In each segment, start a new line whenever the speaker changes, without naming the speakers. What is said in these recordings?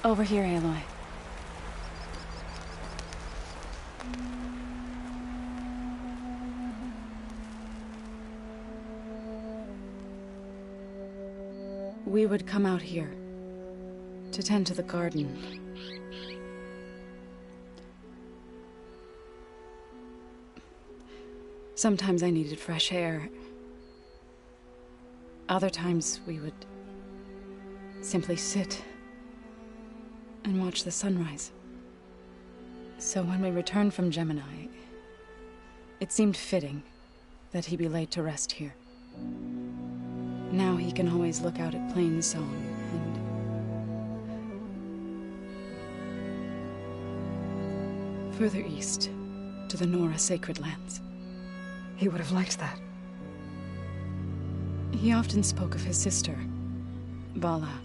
Over here, Aloy. We would come out here to tend to the garden. Sometimes I needed fresh air. Other times we would simply sit and watch the sunrise. So when we returned from Gemini, it seemed fitting that he be laid to rest here. Now he can always look out at Plains Zone and further east to the Nora Sacred Lands.
He would have liked that.
He often spoke of his sister, Bala.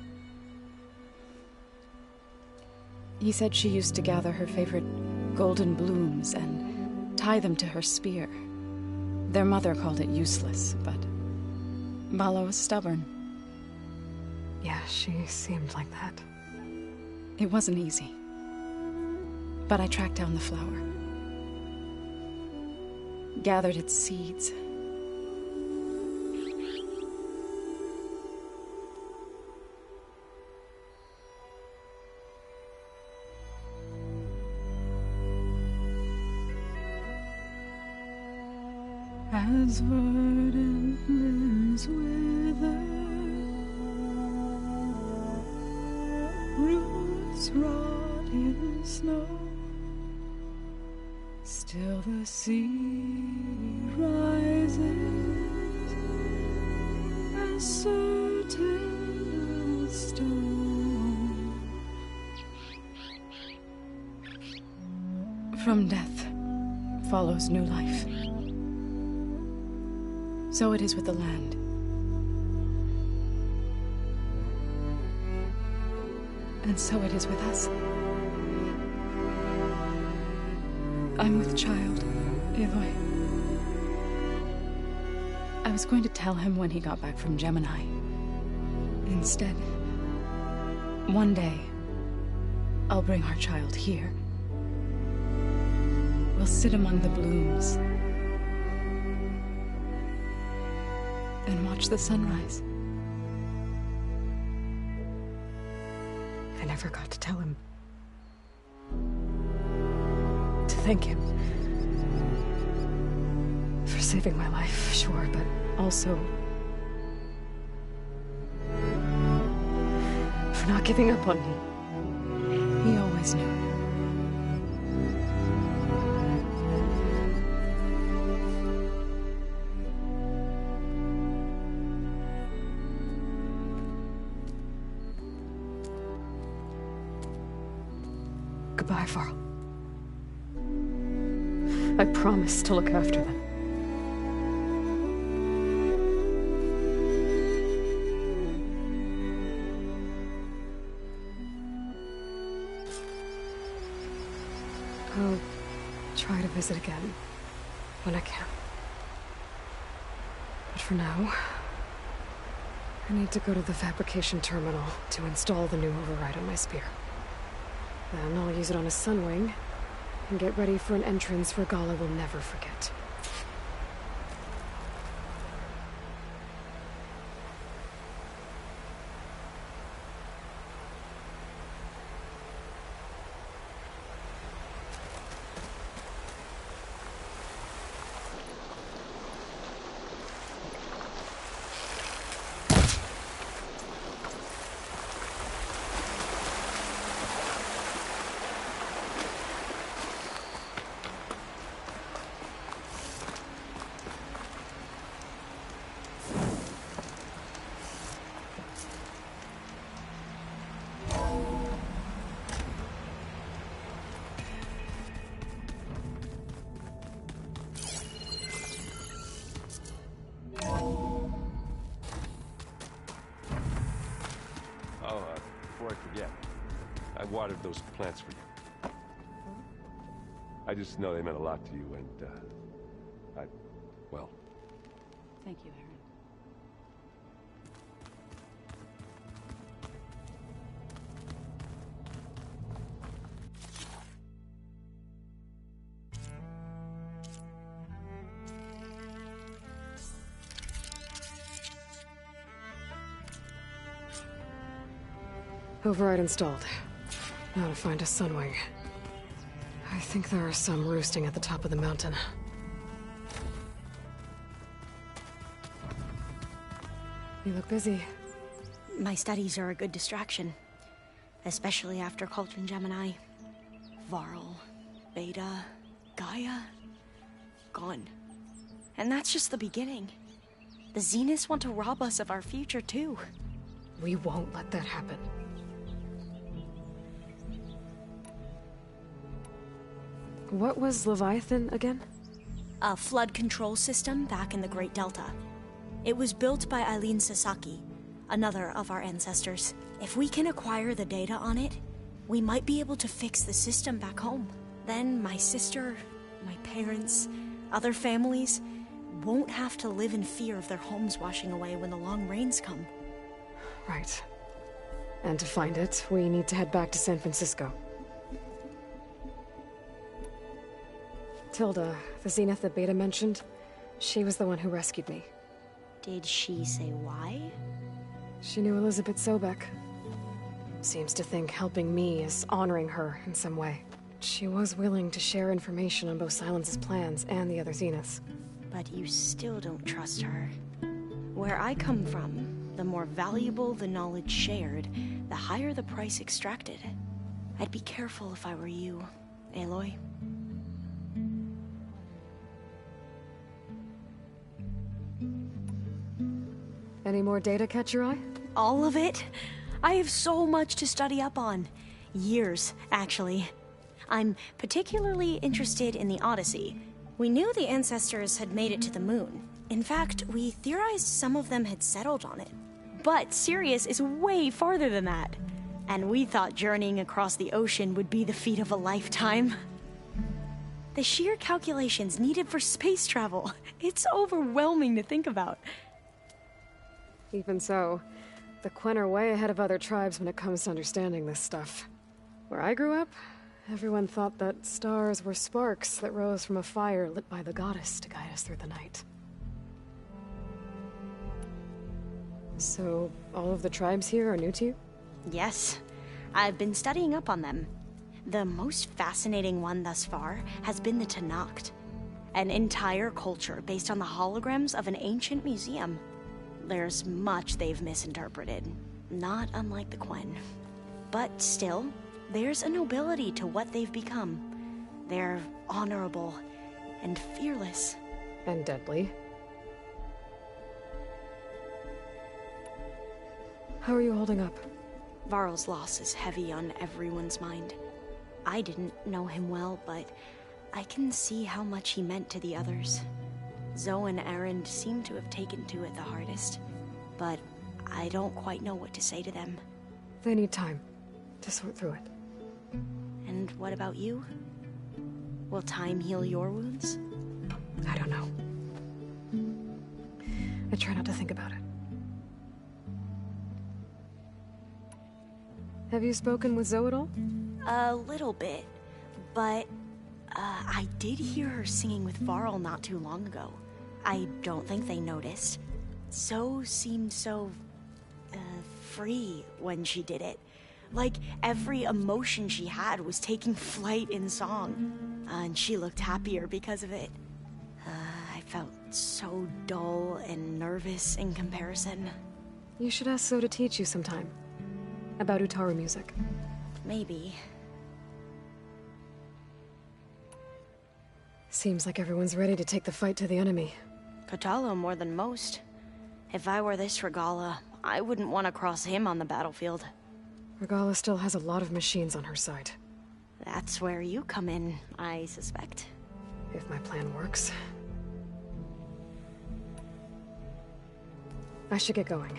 He said she used to gather her favorite golden blooms and tie them to her spear. Their mother called it useless, but Bala was stubborn.
Yeah, she seemed like that.
It wasn't easy. But I tracked down the flower. Gathered its seeds. As verdant limbs wither, roots rot in snow, still the sea rises, as certain as stone. From death follows new life. So it is with the land. And so it is with us. I'm with child, Aloy. I was going to tell him when he got back from Gemini. Instead, one day, I'll bring our child here. We'll sit among the blooms and watch the sunrise.
I never got to tell him. To thank him. For saving my life, sure, but also for not giving up on me.
He always knew.
Goodbye, Varl. I promise to look after them. I'll try to visit again when I can. But for now, I need to go to the fabrication terminal to install the new override on my spear. Then I'll use it on a sunwing, and get ready for an entrance Regala will never forget.
Before I forget, I watered those plants for you. I just know they meant a lot to you, and, well...
Thank you, Aaron.
Override installed. Now to find a sunwing. I think there are some roosting at the top of the mountain. You look busy.
My studies are a good distraction. Especially after Cauldron Gemini. Varl, Beta, Gaia... gone. And that's just the beginning. The Zeniths want to rob us of our future, too.
We won't let that happen. What was Leviathan again?
A flood control system back in the Great Delta. It was built by Eileen Sasaki, another of our ancestors. If we can acquire the data on it, we might be able to fix the system back home. Then my sister, my parents, other families won't have to live in fear of their homes washing away when the long rains come.
Right. And to find it, we need to head back to San Francisco. Tilda, the Zenith that Beta mentioned, she was the one who rescued me.
Did she say why?
She knew Elizabeth Sobek. Seems to think helping me is honoring her in some way. She was willing to share information on both Silence's plans and the other Zeniths.
But you still don't trust her. Where I come from, the more valuable the knowledge shared, the higher the price extracted. I'd be careful if I were you, Aloy.
Any more data catch your eye?
All of it? I have so much to study up on. Years, actually. I'm particularly interested in the Odyssey. We knew the ancestors had made it to the moon. In fact, we theorized some of them had settled on it. But Sirius is way farther than that. And we thought journeying across the ocean would be the feat of a lifetime. The sheer calculations needed for space travel. It's overwhelming to think about.
Even so, the Quen are way ahead of other tribes when it comes to understanding this stuff. Where I grew up, everyone thought that stars were sparks that rose from a fire lit by the goddess to guide us through the night. So, all of the tribes here are new to you?
Yes, I've been studying up on them. The most fascinating one thus far has been the Tenakth, an entire culture based on the holograms of an ancient museum. There's much they've misinterpreted, not unlike the Quen. But still, there's a nobility to what they've become. They're honorable and fearless.
And deadly. How are you holding up?
Varl's loss is heavy on everyone's mind. I didn't know him well, but I can see how much he meant to the others. Zoe and Erend seem to have taken to it the hardest, but I don't quite know what to say to them.
They need time to sort through it.
And what about you? Will time heal your wounds?
I don't know. I try not to think about it. Have you spoken with Zoe at all?
A little bit, but I did hear her singing with Varl not too long ago. I don't think they noticed. Zoe seemed so free when she did it. Like every emotion she had was taking flight in song. And she looked happier because of it. I felt so dull and nervous in comparison.
You should ask Zoe to teach you sometime. About Utaru music.
Maybe.
Seems like everyone's ready to take the fight to the enemy.
Kotallo more than most. If I were this Regala, I wouldn't want to cross him on the battlefield.
Regala still has a lot of machines on her side.
That's where you come in, I suspect.
If my plan works. I should get going.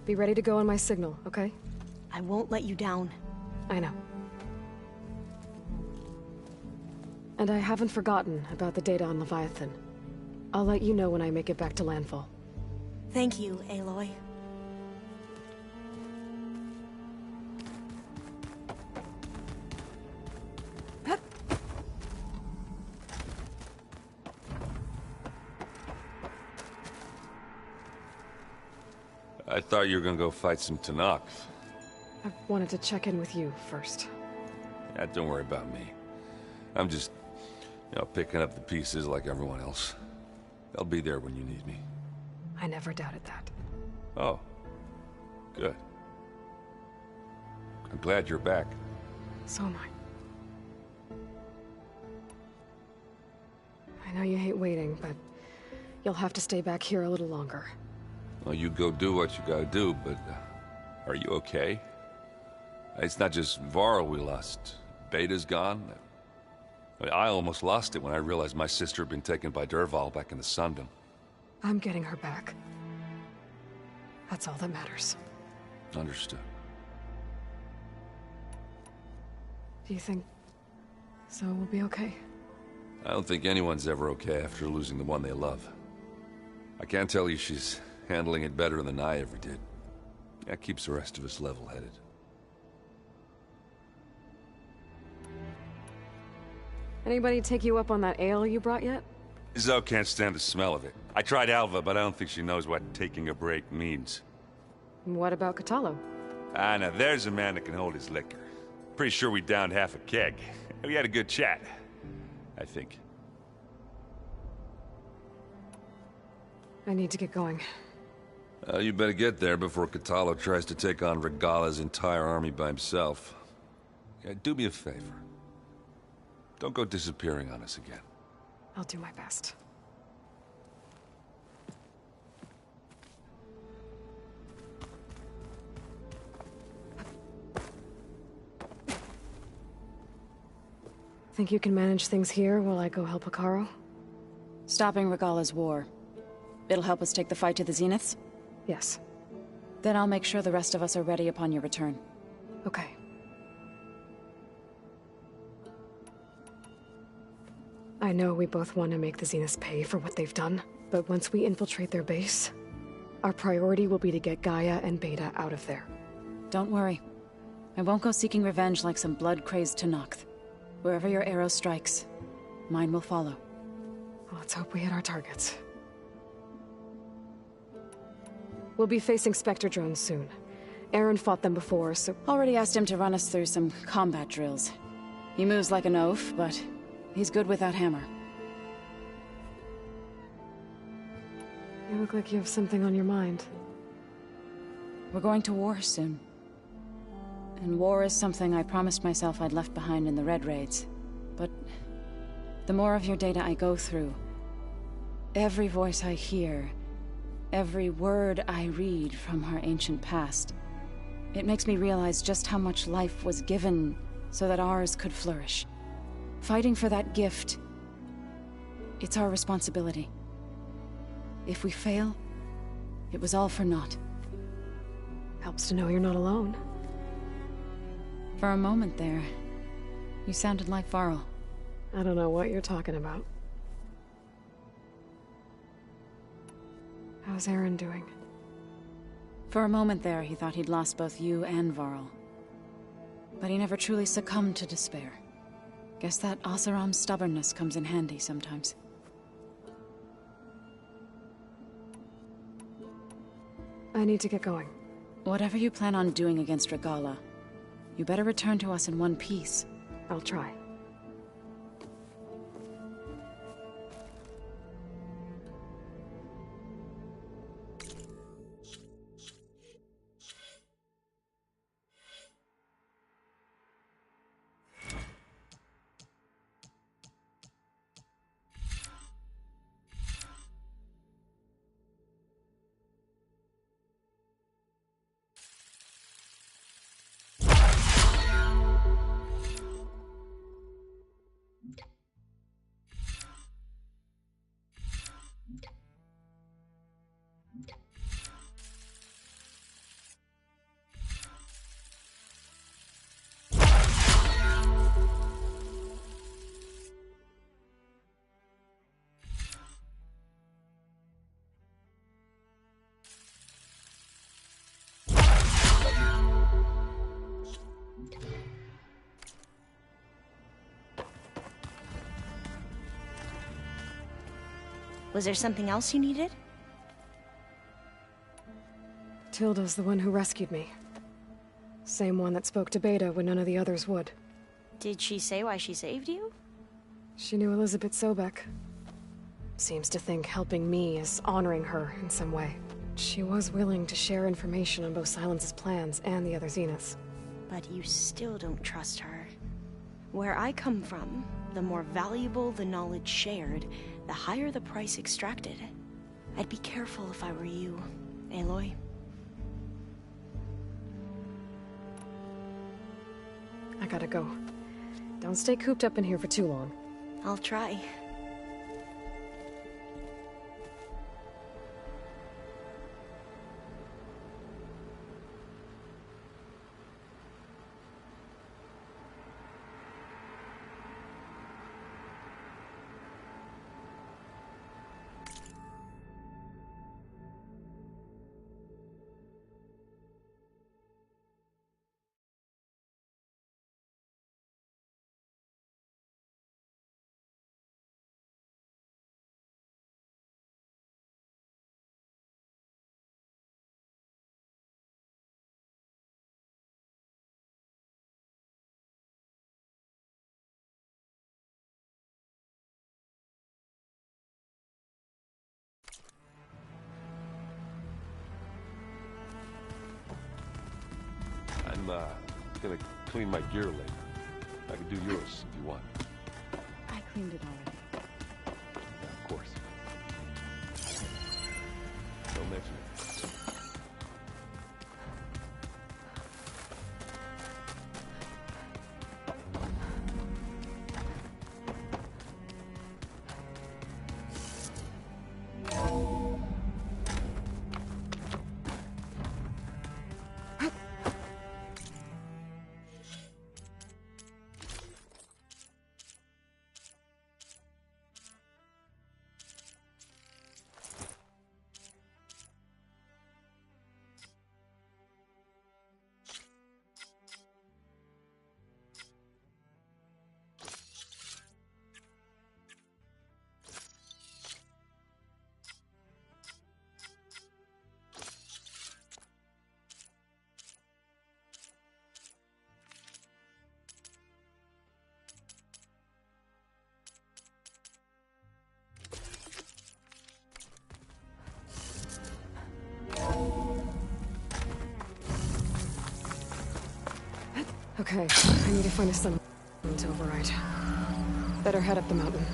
Be ready to go on my signal, okay?
I won't let you down.
I know. And I haven't forgotten about the data on Leviathan. I'll let you know when I make it back to landfall.
Thank you, Aloy.
I thought you were gonna go fight some Tenakth.
I wanted to check in with you first.
Yeah, don't worry about me. I'm just, picking up the pieces like everyone else. I'll be there when you need me.
I never doubted that.
Oh. Good. I'm glad you're back.
So am I. I know you hate waiting, but you'll have to stay back here a little longer.
Well, you go do what you gotta do, but are you okay? It's not just Varl we lost. Beta's gone. I almost lost it when I realized my sister had been taken by Dervahl back in the Sundom.
I'm getting her back. That's all that matters.
Understood.
Do you think Zoe will be okay?
I don't think anyone's ever okay after losing the one they love. I can't tell you she's handling it better than I ever did. That keeps the rest of us level-headed.
Anybody take you up on that ale you brought yet?
Zoe can't stand the smell of it. I tried Alva, but I don't think she knows what taking a break means.
What about Catalo?
Ah, now there's a man that can hold his liquor. Pretty sure we downed half a keg. We had a good chat, I think.
I need to get going.
You better get there before Catalo tries to take on Regala's entire army by himself. Yeah, do me a favor. Don't go disappearing on us again.
I'll do my best. Think you can manage things here while I go help Hekarro?
Stopping Regala's war. It'll help us take the fight to the Zeniths?
Yes.
Then I'll make sure the rest of us are ready upon your return.
Okay. I know we both want to make the Zeniths pay for what they've done, but once we infiltrate their base, our priority will be to get Gaia and Beta out of there.
Don't worry. I won't go seeking revenge like some blood-crazed Tenakth. Wherever your arrow strikes, mine will follow.
Let's hope we hit our targets. We'll be facing Spectre drones soon. Aaron fought them before, so...
Already asked him to run us through some combat drills. He moves like an oaf, but he's good with that hammer.
You look like you have something on your mind.
We're going to war soon. And war is something I promised myself I'd left behind in the Red Raids. But the more of your data I go through, every voice I hear, every word I read from our ancient past, it makes me realize just how much life was given so that ours could flourish. Fighting for that gift, it's our responsibility. If we fail, it was all for naught.
Helps to know you're not alone.
For a moment there, you sounded like Varl.
I don't know what you're talking about. How's Aaron doing?
For a moment there, he thought he'd lost both you and Varl. But he never truly succumbed to despair. Guess that Oseram's stubbornness comes in handy sometimes.
I need to get going.
Whatever you plan on doing against Regala, you better return to us in one piece.
I'll try.
Was there something else you needed?
Tilda's the one who rescued me. Same one that spoke to Beta when none of the others would.
Did she say why she saved you?
She knew Elizabeth Sobek. Seems to think helping me is honoring her in some way. She was willing to share information on both Silence's plans and the other Zeniths.
But you still don't trust her. Where I come from, the more valuable the knowledge shared, the higher the price extracted. I'd be careful if I were you, Aloy.
I gotta go. Don't stay cooped up in here for too long.
I'll try.
I'm gonna clean my gear later. I can do yours if you want.
I cleaned it already.
Yeah, of course. Don't mention it.
Okay, I need to find a sun to override. Better head up the mountain.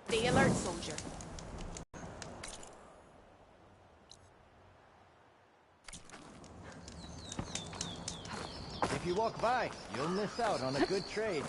Stay alert, soldier.
If you walk by, you'll miss out on a good trade.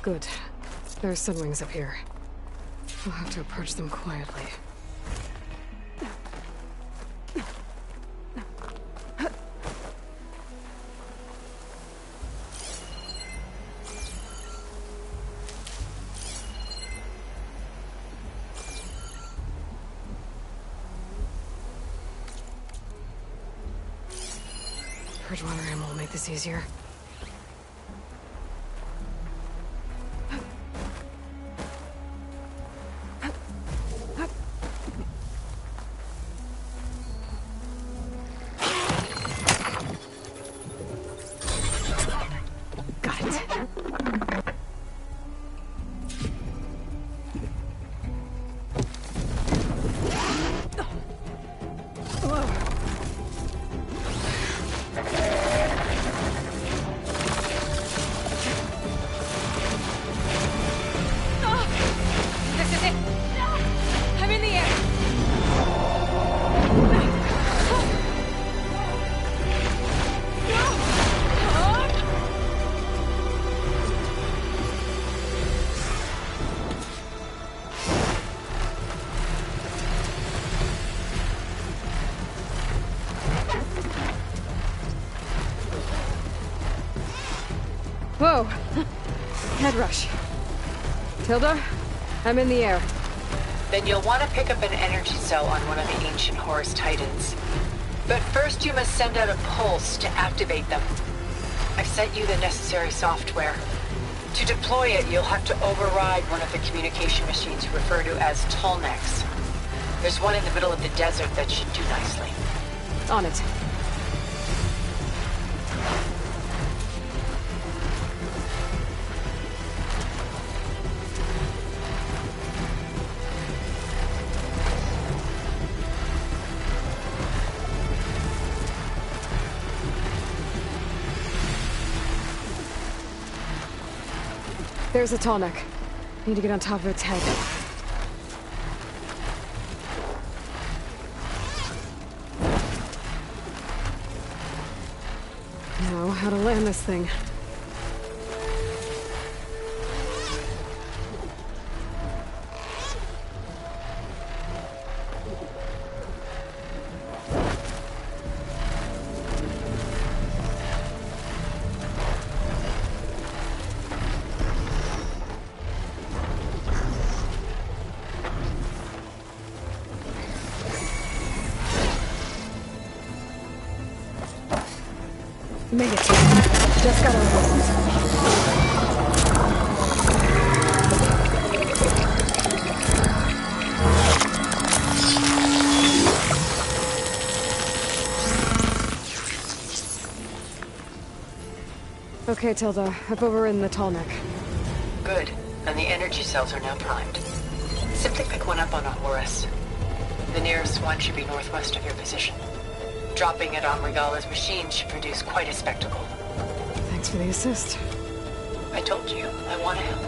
Good. There's sunwings up here. We'll have to approach them quietly. Bridgewater ammo will make this easier. Got it. head rush. Tilda, I'm in the air.
Then you'll want to pick up an energy cell on one of the ancient Horus Titans. But first you must send out a pulse to activate them. I've sent you the necessary software. To deploy it, you'll have to override one of the communication machines you refer to as Tallnecks. There's one in the middle of the desert that should do nicely.
On it. There's a tall neck. Need to get on top of its head. Now, how to land this thing. Made it. Just got over it. Okay, Tilda. I've overridden the tall neck.
Good. And the energy cells are now primed. Simply pick one up on a Horus. The nearest one should be northwest of your position. Dropping it on Regala's machine should produce quite a spectacle.
Thanks for the assist.
I told you, I want to help.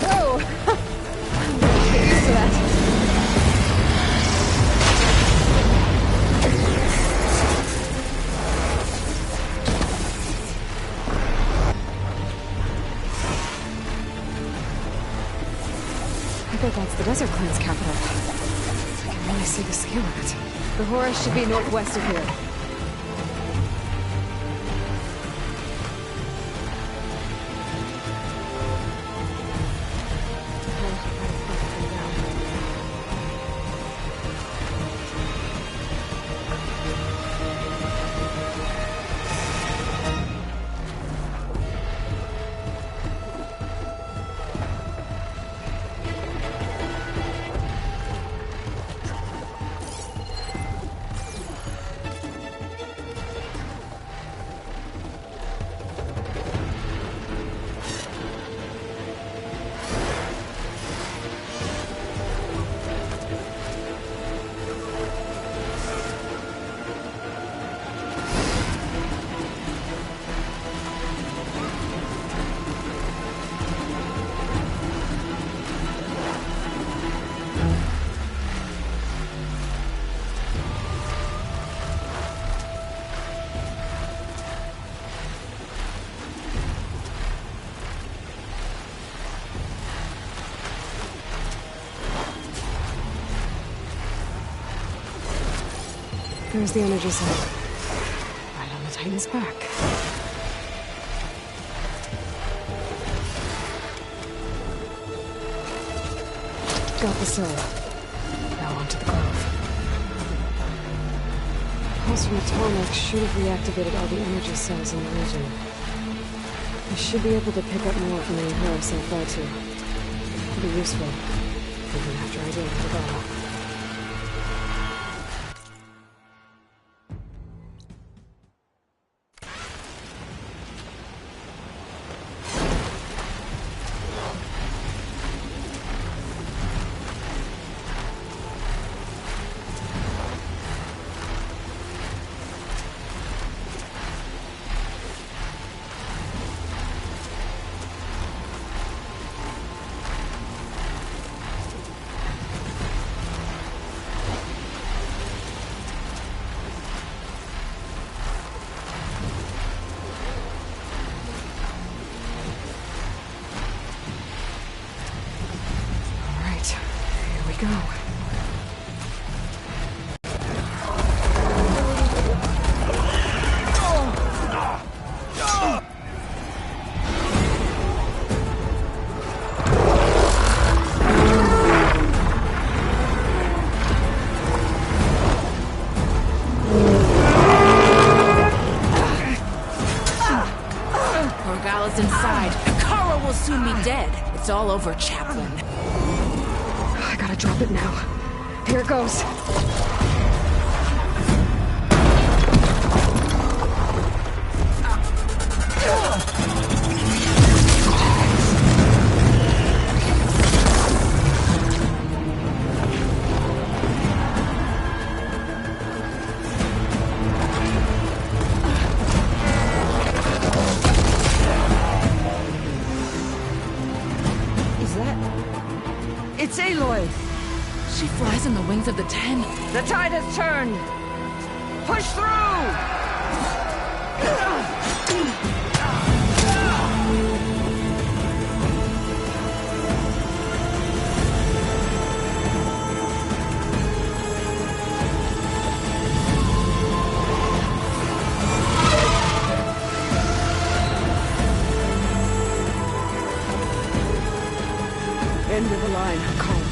Whoa! I'm gonna get used to that. I bet that's the Desert Clan's capital. I can really see the scale of it. The Horus should be northwest of here. There's the energy cell. Right on the Titan's back. Got the cell. Now onto the grove. Pulse from Atomic should have reactivated all the energy cells in the region. I should be able to pick up more from any Horus I fly to. It'll be useful, even after I deal with the battle. Go.
It's all over, Chaplain.
I gotta drop it now. Here it goes.
It's Aloy!
She flies on the wings of the 10.
The tide has turned! Push through!
End of the line, Colin.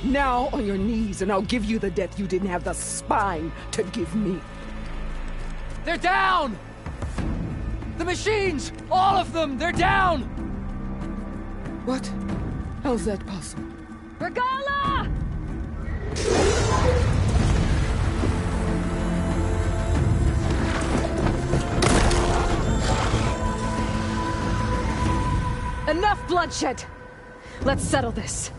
Now on your knees, and I'll give you the death you didn't have the spine to give me.
They're down! The machines! All of them! They're down!
What? How's that possible?
Regala! Enough bloodshed! Let's settle this.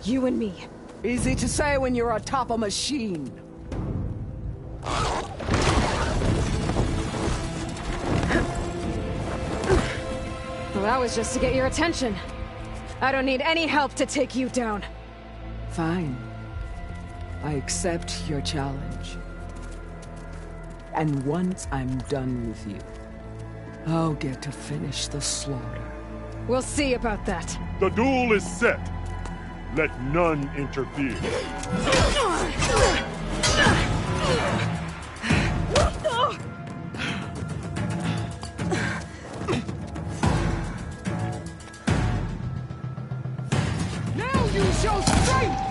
You and me.
Easy to say when you're atop a machine.
Well, that was just to get your attention. I don't need any help to take you down.
Fine. I accept your challenge. And once I'm done with you, I'll get to finish the slaughter.
We'll see about that.
The duel is set. Let none interfere.
Now use your strength!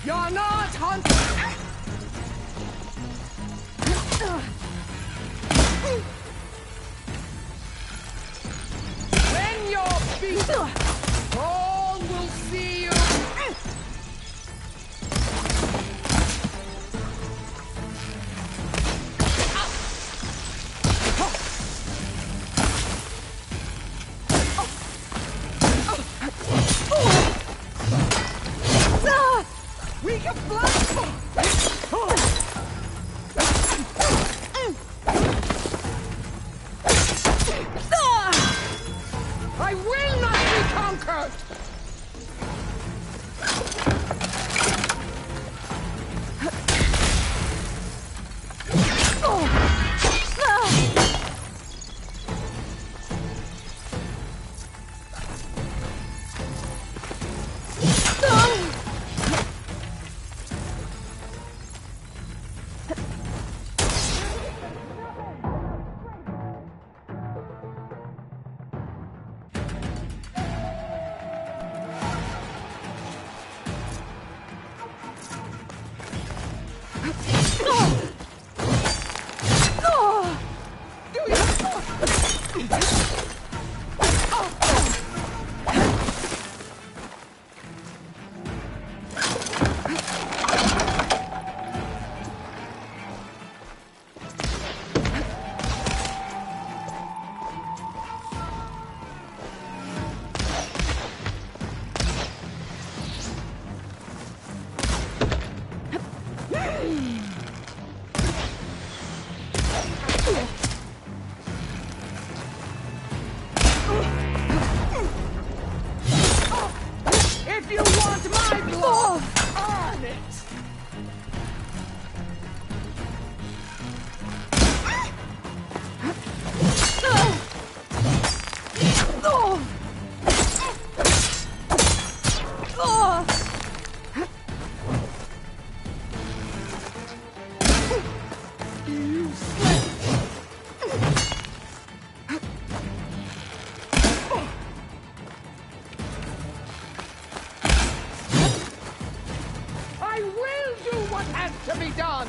You're not hunting! When you're beaten, all will see you! We can fly! I will not be conquered!
I will do what has to be done!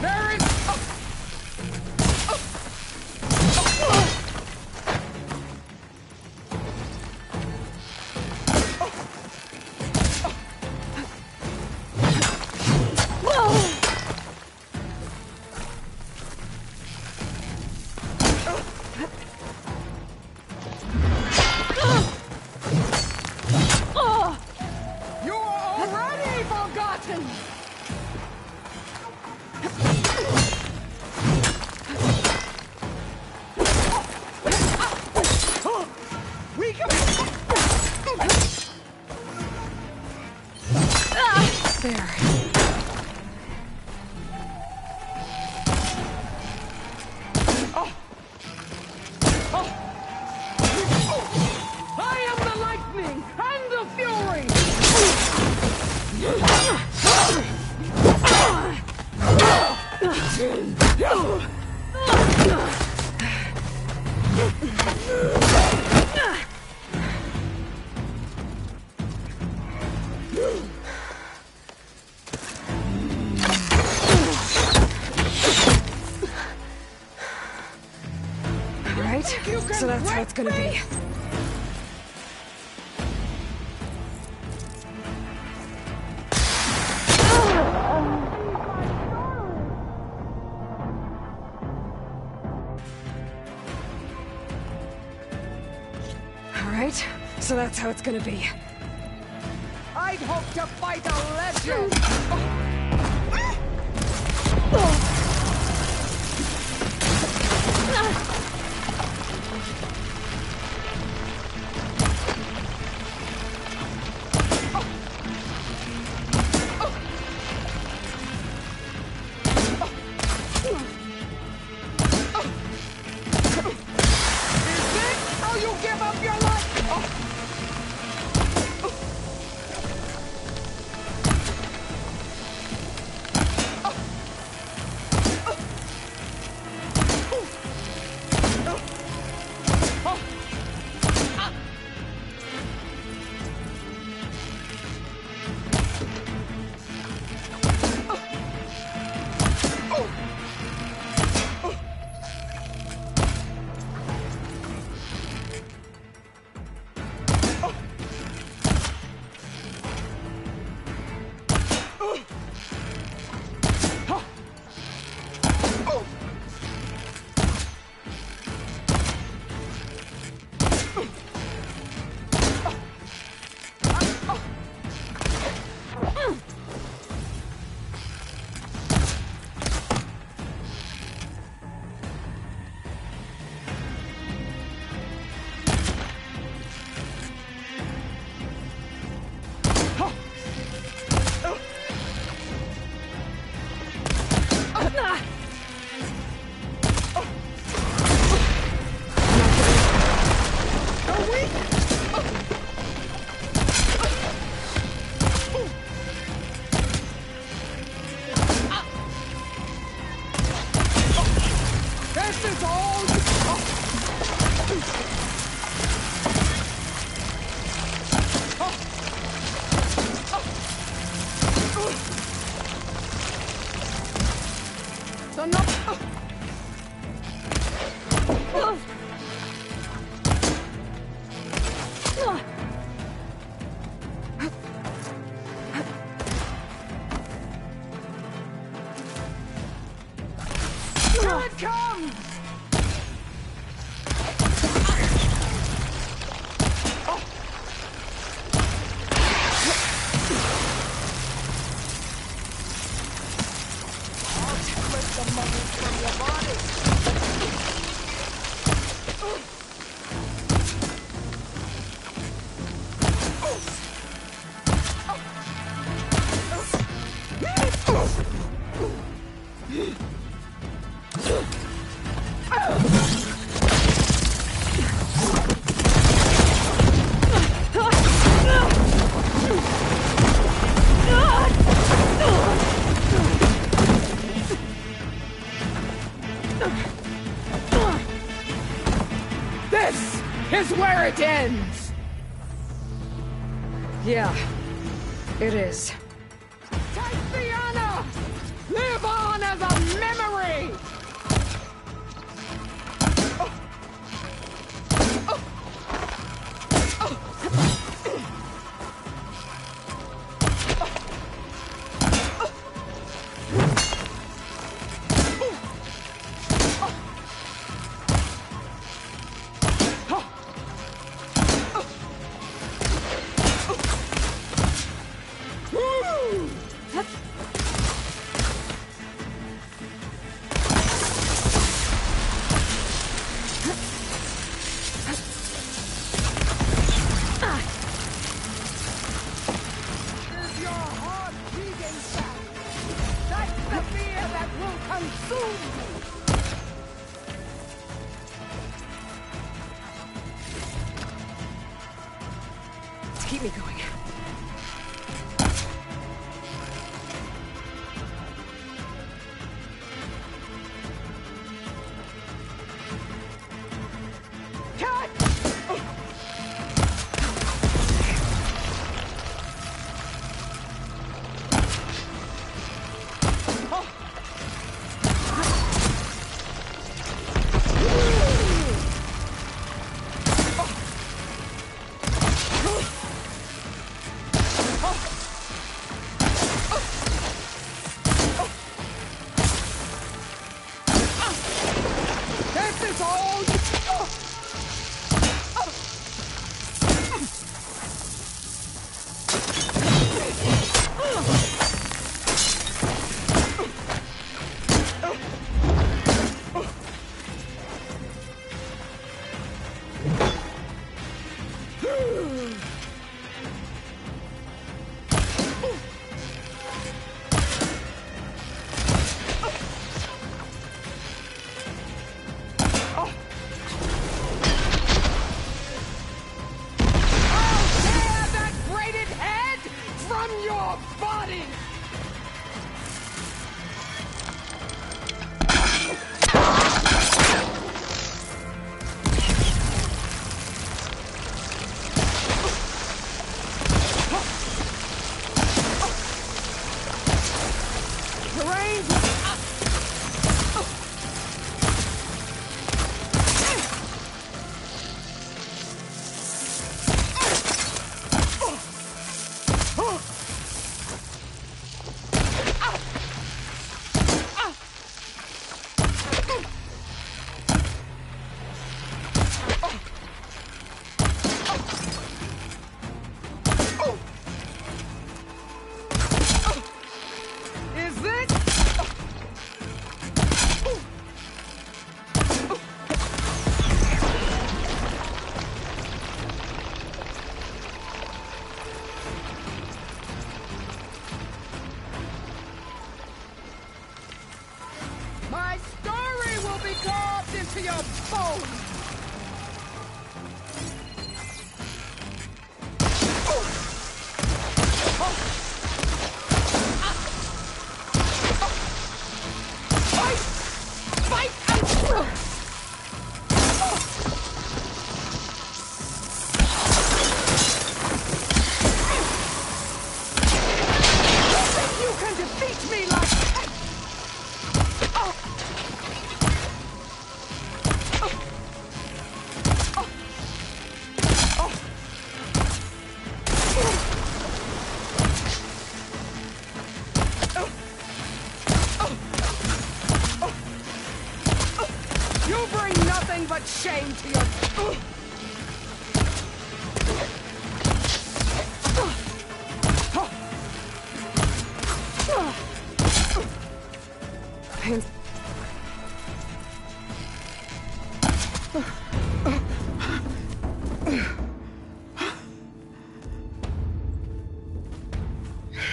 There is... You are already forgotten! We can...
There.
I am the lightning and the fury!
All right, so that's how it's gonna be. All right, so that's how it's gonna be.
I'd hope to fight a legend! Is this how you give up your life? This is all... So no... Here it comes! is where it ends!
Yeah, it is.
Take the honor! Live on as a memory!
Keep me going.
But shame to your...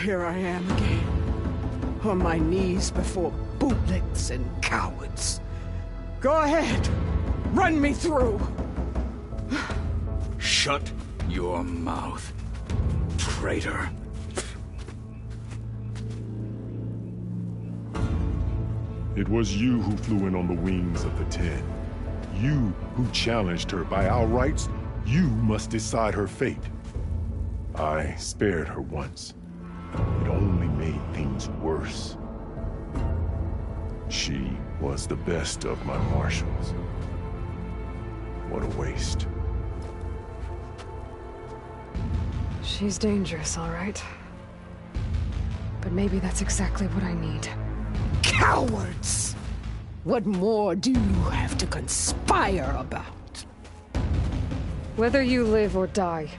Here I am again, on my knees before bootlicks and cowards. Go ahead, run me through.
Shut your mouth, traitor.
It was you who flew in on the wings of the 10. You who challenged her by our rights You must decide her fate. I spared her once. It only made things worse. She was the best of my marshals. What a waste.
She's dangerous, all right. But maybe that's exactly what I need.
Cowards! What more do you have to conspire about?
Whether you live or die.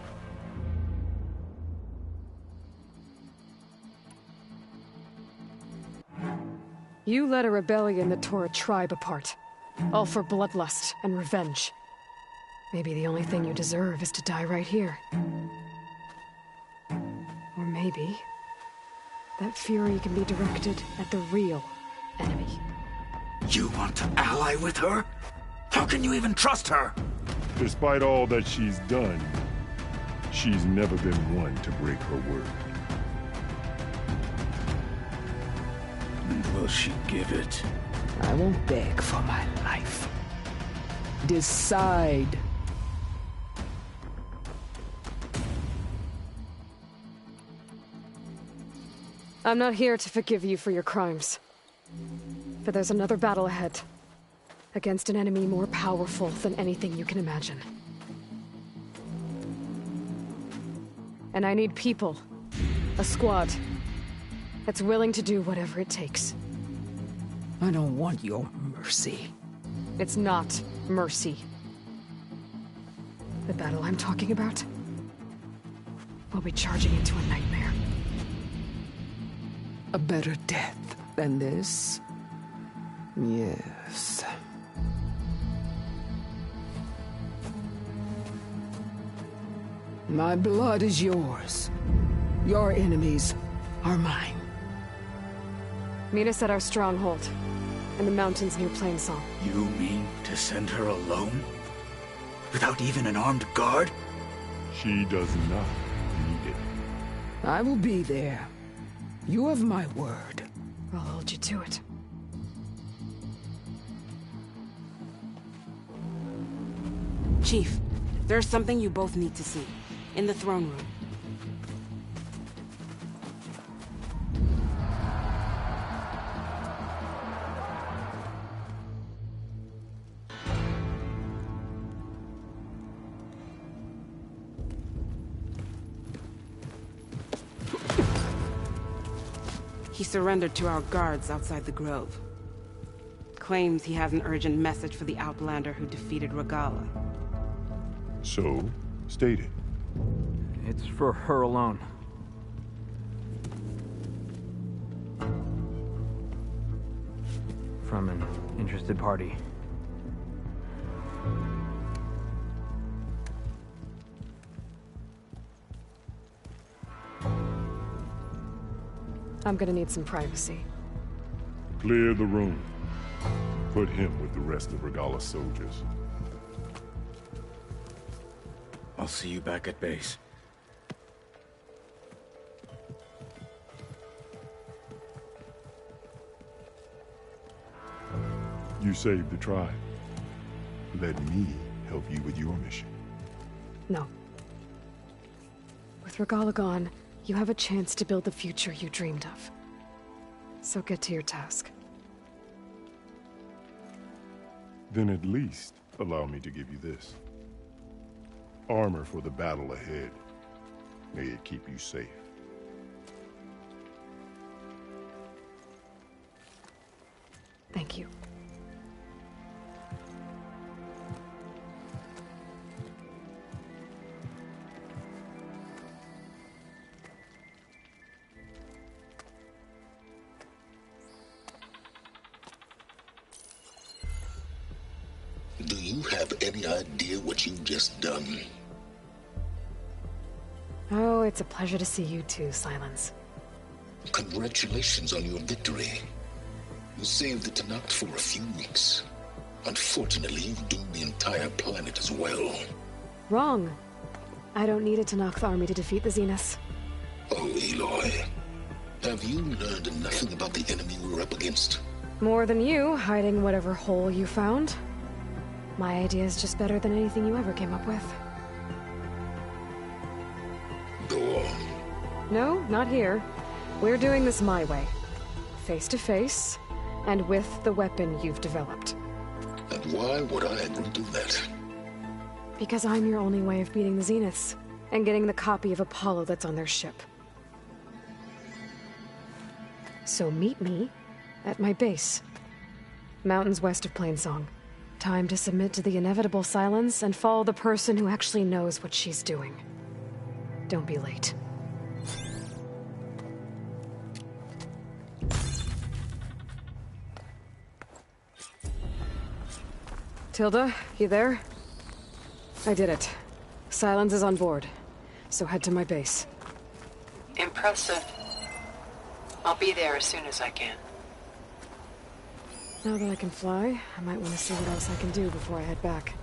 You led a rebellion that tore a tribe apart. All for bloodlust and revenge. Maybe the only thing you deserve is to die right here. Or maybe that fury can be directed at the real enemy.
You want to ally with her? How can you even trust her?
Despite all that she's done, she's never been one to break her word.
And will she give it?
I won't beg for my life. Decide.
I'm not here to forgive you for your crimes. But there's another battle ahead. Against an enemy more powerful than anything you can imagine. And I need people. A squad. That's willing to do whatever it takes.
I don't want your mercy.
It's not mercy. The battle I'm talking about will be charging into a nightmare.
A better death than this? Yes. My blood is yours. Your enemies are mine.
Meet us at our stronghold, in the mountains near Plainsong.
You mean to send her alone? Without even an armed guard?
She does not need it.
I will be there. You have my word.
I'll hold you to it.
Chief, there's something you both need to see. In the throne room. He surrendered to our guards outside the grove. Claims he has an urgent message for the Outlander who defeated Regala.
So, state it.
It's for her alone. From an interested party.
I'm gonna need some privacy.
Clear the room. Put him with the rest of Regala's soldiers.
I'll see you back at base.
You saved the tribe. Let me help you with your mission.
No. With Regala gone, you have a chance to build the future you dreamed of. So get to your task.
Then at least allow me to give you this. Armor for the battle ahead. May it keep you safe.
Thank you.
Do you have any idea what you've just done?
Oh, it's a pleasure to see you too, Silence.
Congratulations on your victory. You saved the Tenakth for a few weeks. Unfortunately, you've doomed the entire planet as well.
Wrong. I don't need a Tenakth army to defeat the Zeniths.
Oh, Aloy. Have you learned nothing about the enemy we're up against?
More than you, hiding whatever hole you found. My idea is just better than anything you ever came up with. No, not here. We're doing this my way. Face to face, and with the weapon you've developed.
And why would I agree to that?
Because I'm your only way of beating the Zeniths, and getting the copy of Apollo that's on their ship. So meet me at my base. Mountains west of Plainsong. Time to submit to the inevitable silence and follow the person who actually knows what she's doing. Don't be late. Tilda, you there? I did it. Silence is on board, so head to my base.
Impressive. I'll be there as soon as I can.
Now that I can fly, I might want to see what else I can do before I head back.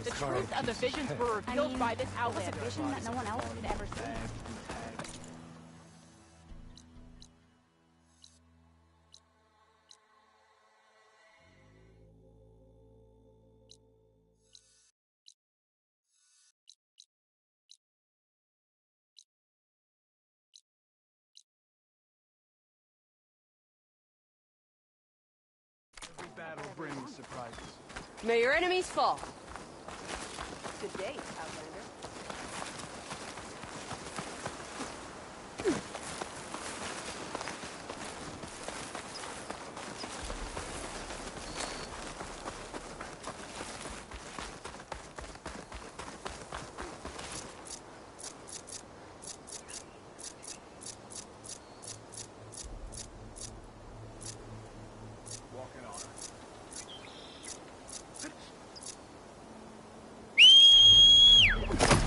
The truth of the visions were revealed by this outlander. A vision that no one else had ever seen.
Every battle brings surprises.
May your enemies fall.
Good day, Outlander.
Walking on her.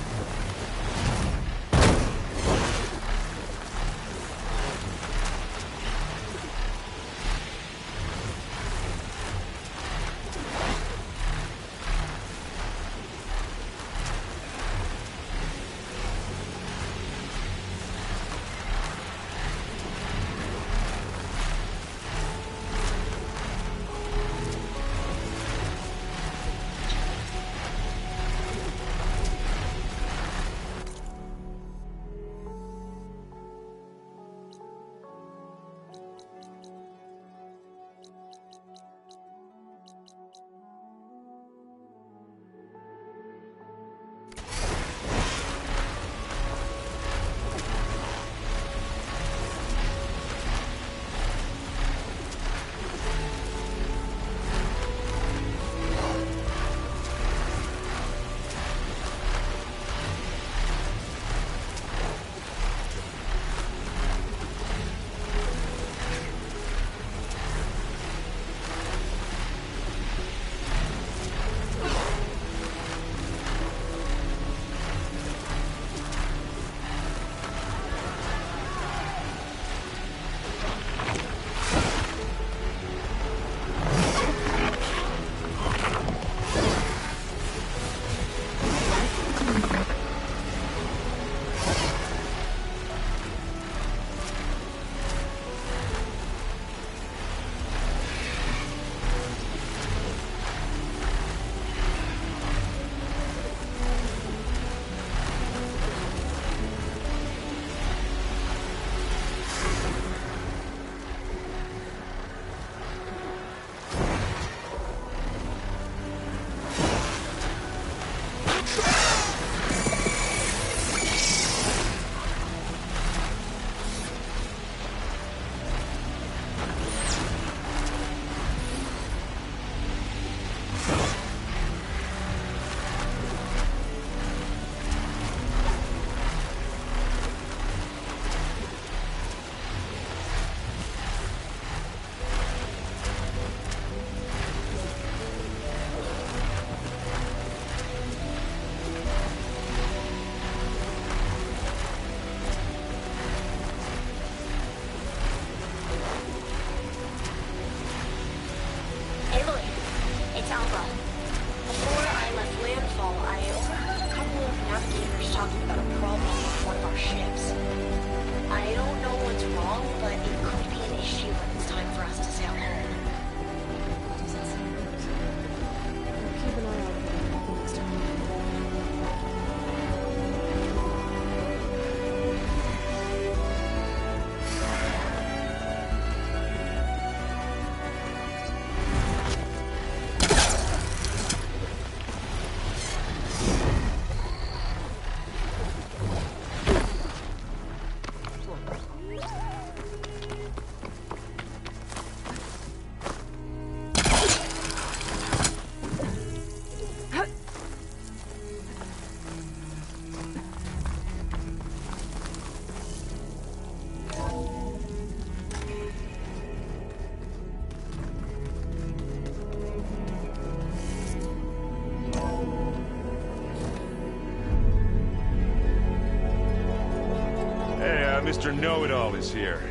Mr. Know-It-All is here.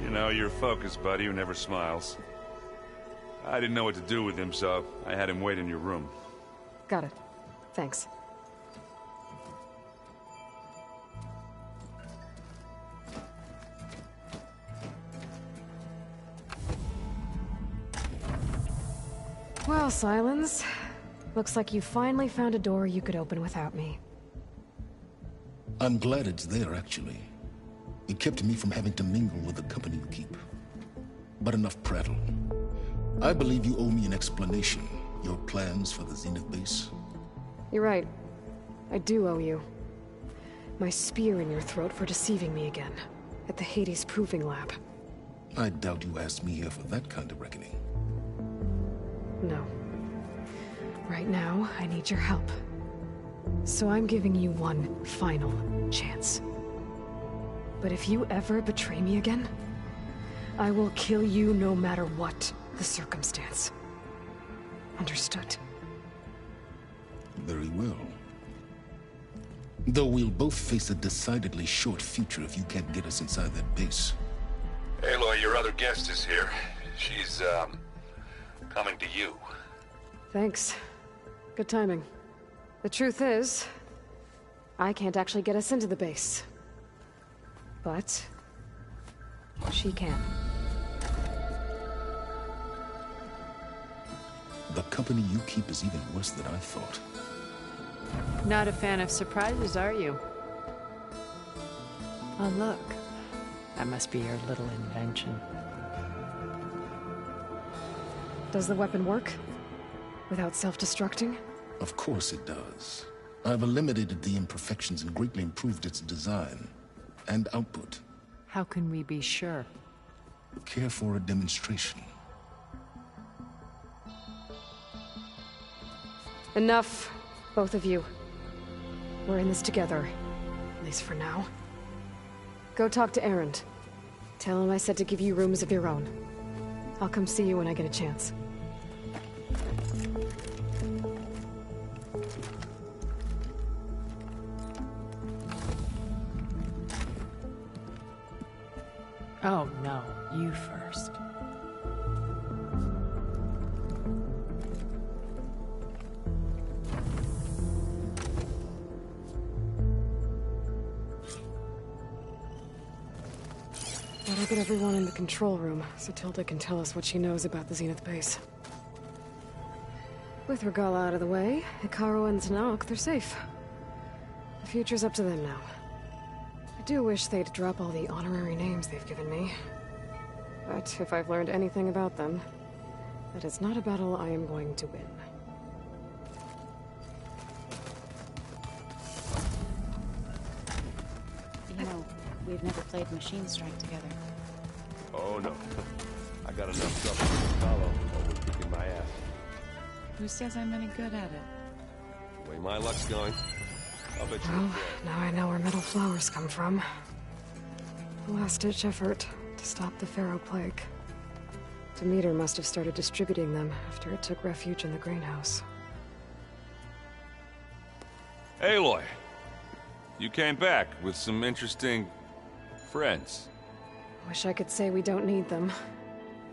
You know, your focus buddy who never smiles. I didn't know what to do with him, so I had him wait in your room.
Got it. Thanks. Well, Silence. Looks like you finally found a door you could open without me.
I'm glad it's there, actually. It kept me from having to mingle with the company you keep. But enough prattle. I believe you owe me an explanation. Your plans for the Zenith base?
You're right. I do owe you. My spear in your throat for deceiving me again. At the Hades Proving Lab.
I doubt you asked me here for that kind of reckoning.
No. Right now, I need your help. So I'm giving you one final chance. But if you ever betray me again, I will kill you no matter what the circumstance. Understood?
Very well. Though we'll both face a decidedly short future if you can't get us inside that base.
Aloy, your other guest is here. She's, coming to you.
Thanks. Good timing. The truth is, I can't actually get us into the base. But she can.
The company you keep is even worse than I thought.
Not a fan of surprises, are you? Oh, look. That must be your little invention.
Does the weapon work? Without self-destructing?
Of course it does. I've eliminated the imperfections and greatly improved its design and output.
How can we be sure?
Care for a demonstration?
Enough, both of you. We're in this together, at least for now. Go talk to Erend. Tell him I said to give you rooms of your own. I'll come see you when I get a chance.
Oh, no. You first.
Better get everyone in the control room, so Tilda can tell us what she knows about the Zenith base. With Regala out of the way, Hikaru and Zanok, they're safe. The future's up to them now. I do wish they'd drop all the honorary names they've given me. But if I've learned anything about them, that is not a battle I am going to win.
You know, we've never played Machine Strike together.
Oh, no. I got enough trouble with Carlo over kicking my ass.
Who says I'm any good at it?
The way my luck's going, I'll bet you.
Well, now I know where metal flowers come from. A last-ditch effort to stop the Pharaoh Plague. Demeter must have started distributing them after it took refuge in the greenhouse.
Aloy, you came back with some interesting friends.
Wish I could say we don't need them,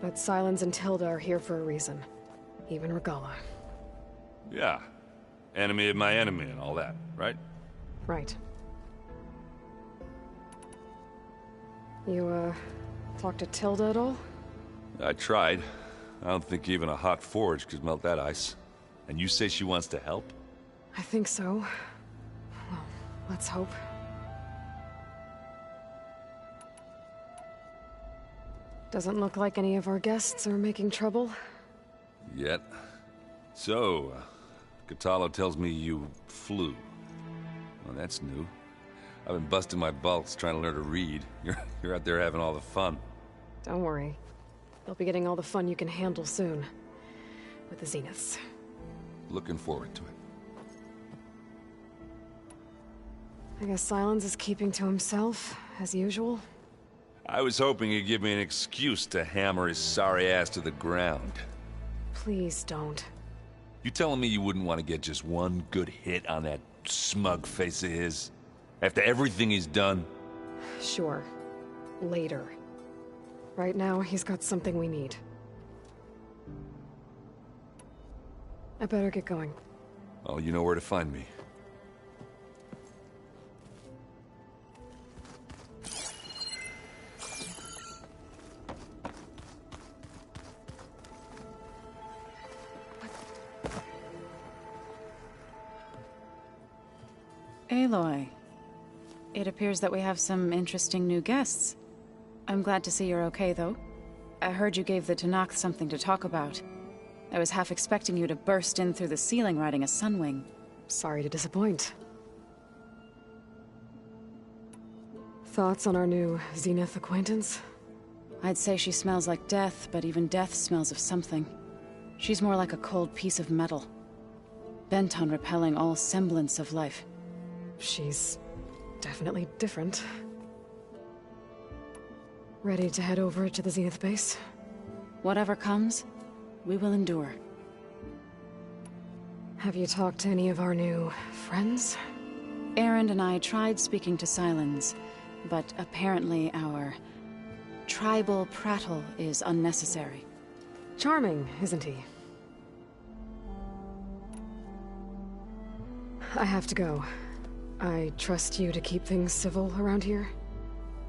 but Silence and Tilda are here for a reason. Even Regala.
Yeah. Enemy of my enemy and all that, right?
Right. You, talked to Tilda at all?
I tried. I don't think even a hot forge could melt that ice. And you say she wants to help?
I think so. Well, let's hope. Doesn't look like any of our guests are making trouble.
Yet. So, Katalo tells me you flew. Well, that's new. I've been busting my balls trying to learn to read. You're out there having all the fun.
Don't worry. You'll be getting all the fun you can handle soon. With the Zeniths.
Looking forward to it.
I guess Silence is keeping to himself, as usual.
I was hoping he'd give me an excuse to hammer his sorry ass to the ground.
Please don't.
You telling me you wouldn't want to get just one good hit on that smug face of his? After everything he's done?
Sure. later. Right now, he's got something we need. I better get going.
Oh, you know where to find me.
Aloy. It appears that we have some interesting new guests. I'm glad to see you're okay, though. I heard you gave the Tanakh something to talk about. I was half expecting you to burst in through the ceiling riding a sunwing.
Sorry to disappoint. Thoughts on our new Zenith acquaintance?
I'd say she smells like death, but even death smells of something. She's more like a cold piece of metal, bent on repelling all semblance of life.
She's definitely different. Ready to head over to the Zenith base?
Whatever comes, we will endure.
Have you talked to any of our new friends?
Erend and I tried speaking to Sylens, but apparently our tribal prattle is unnecessary.
Charming, isn't he? I have to go. I trust you to keep things civil around here?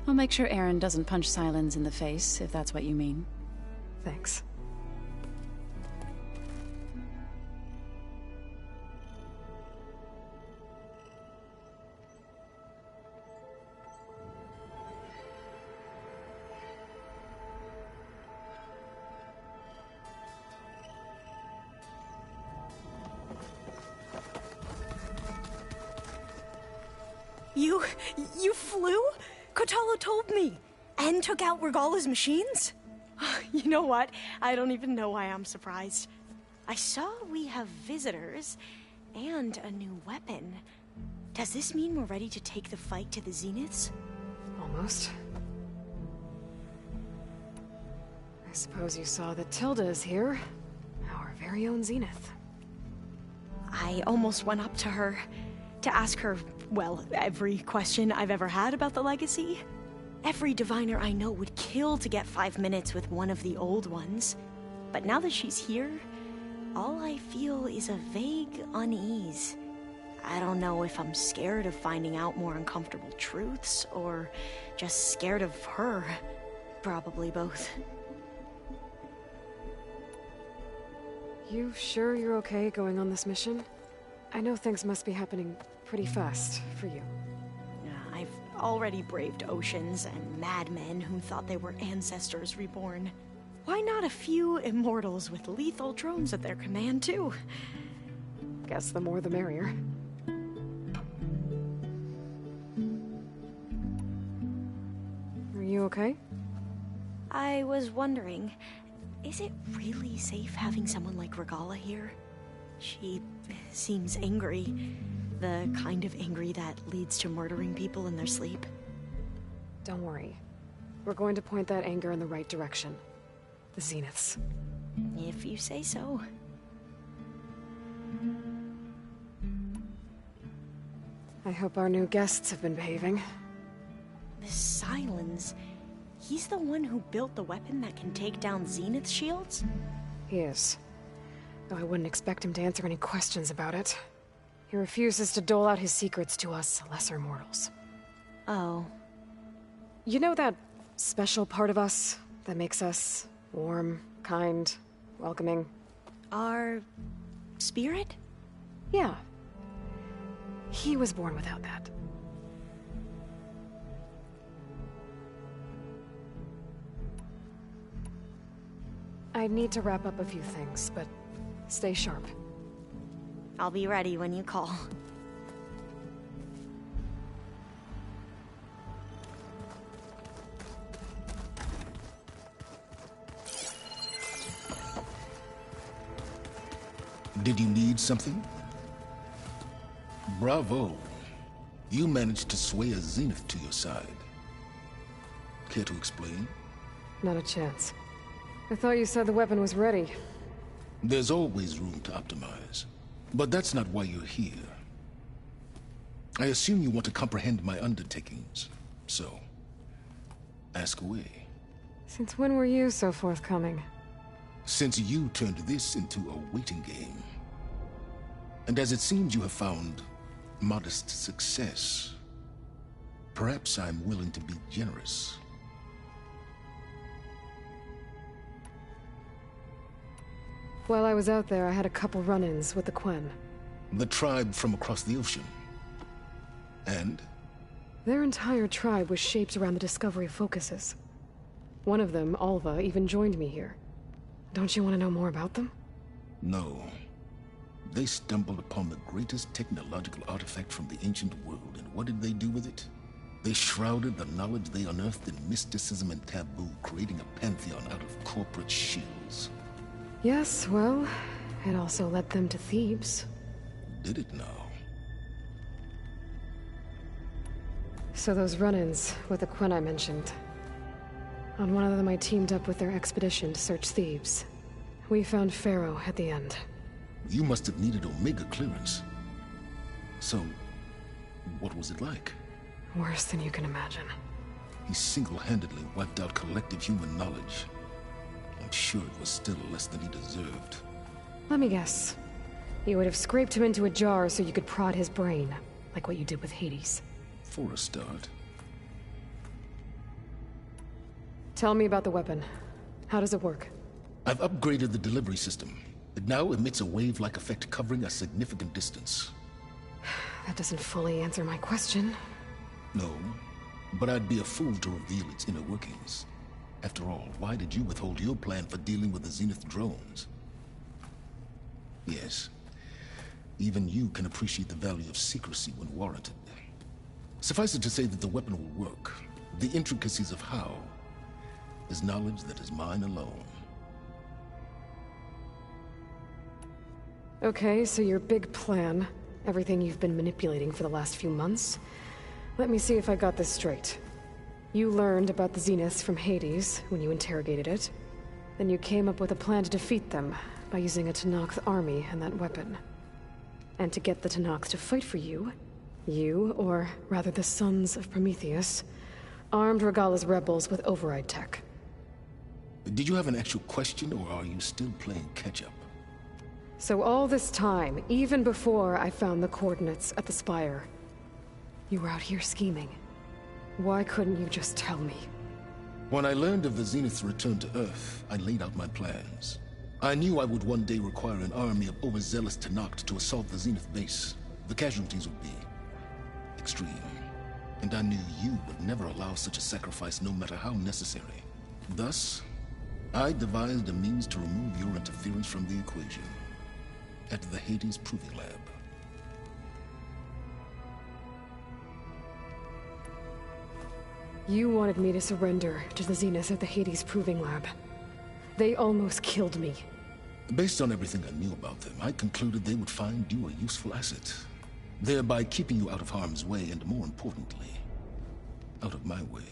I'll make sure Erend doesn't punch Sylens in the face, if that's what you mean.
Thanks.
You flew? Kotalo told me. And took out Regala's machines? You know what? I don't even know why I'm surprised. I saw we have visitors and a new weapon. Does this mean we're ready to take the fight to the Zeniths?
Almost. I suppose you saw that Tilda is here. Our very own Zenith.
I almost went up to her to ask her, well, every question I've ever had about the legacy. Every diviner I know would kill to get 5 minutes with one of the old ones. But now that she's here, all I feel is a vague unease. I don't know if I'm scared of finding out more uncomfortable truths, or just scared of her. Probably both.
You sure you're okay going on this mission? I know things must be happening pretty fast for you.
I've already braved oceans and madmen who thought they were ancestors reborn. Why not a few immortals with lethal drones at their command, too?
Guess the more the merrier. Are you okay?
I was wondering, is it really safe having someone like Regala here? She seems angry. The kind of angry that leads to murdering people in their sleep.
Don't worry. We're going to point that anger in the right direction. The Zeniths.
If you say so.
I hope our new guests have been behaving.
The Sylens. He's the one who built the weapon that can take down Zenith shields?
He is. Though I wouldn't expect him to answer any questions about it. He refuses to dole out his secrets to us lesser mortals.
Oh.
You know that special part of us that makes us warm, kind, welcoming?
Our spirit?
Yeah. He was born without that. I need to wrap up a few things, but stay sharp.
I'll be ready when you call.
Did you need something? Bravo. You managed to sway a Zenith to your side. Care to explain?
Not a chance. I thought you said the weapon was ready.
There's always room to optimize. But that's not why you're here. I assume you want to comprehend my undertakings. So, Ask away.
Since when were you so forthcoming?
Since you turned this into a waiting game. And as it seems you have found modest success, perhaps I'm willing to be generous.
While I was out there, I had a couple run-ins with the Quen.
The tribe from across the ocean. And?
Their entire tribe was shaped around the discovery of focuses. One of them, Alva, even joined me here. Don't you want to know more about them?
No. They stumbled upon the greatest technological artifact from the ancient world, and what did they do with it? They shrouded the knowledge they unearthed in mysticism and taboo, creating a pantheon out of corporate shills.
Yes, well, it also led them to Thebes.
Did it now?
So those run-ins with the Quen I mentioned. On one of them I teamed up with their expedition to search Thebes. We found Pharaoh at the end.
You must have needed Omega clearance. So, what was it like?
Worse than you can imagine.
He single-handedly wiped out collective human knowledge. I'm sure it was still less than he deserved.
Let me guess. You would have scraped him into a jar so you could prod his brain, like what you did with Hades.
For a start.
Tell me about the weapon. How does it work?
I've upgraded the delivery system. It now emits a wave-like effect covering a significant distance.
That doesn't fully answer my question.
No, but I'd be a fool to reveal its inner workings. After all, why did you withhold your plan for dealing with the Zenith drones? Yes, even you can appreciate the value of secrecy when warranted. Suffice it to say that the weapon will work. The intricacies of how is knowledge that is mine alone.
Okay, so your big plan, everything you've been manipulating for the last few months. Let me see if I got this straight. You learned about the Zeniths from Hades when you interrogated it. Then you came up with a plan to defeat them by using a Tenakth army and that weapon. And to get the Tenakth to fight for you, or rather the Sons of Prometheus, armed Regalla's rebels with override tech.
Did you have an actual question, or are you still playing catch-up?
So all this time, even before I found the coordinates at the Spire, you were out here scheming. Why couldn't you just tell me?
When I learned of the Zenith's return to Earth, I laid out my plans. I knew I would one day require an army of overzealous Tenakth to assault the Zenith base. The casualties would be extreme. And I knew you would never allow such a sacrifice, no matter how necessary. Thus, I devised a means to remove your interference from the equation. At the Hades Proving Lab.
You wanted me to surrender to the Zenith at the Hades Proving Lab. They almost killed me.
Based on everything I knew about them, I concluded they would find you a useful asset, thereby keeping you out of harm's way and, more importantly, out of my way.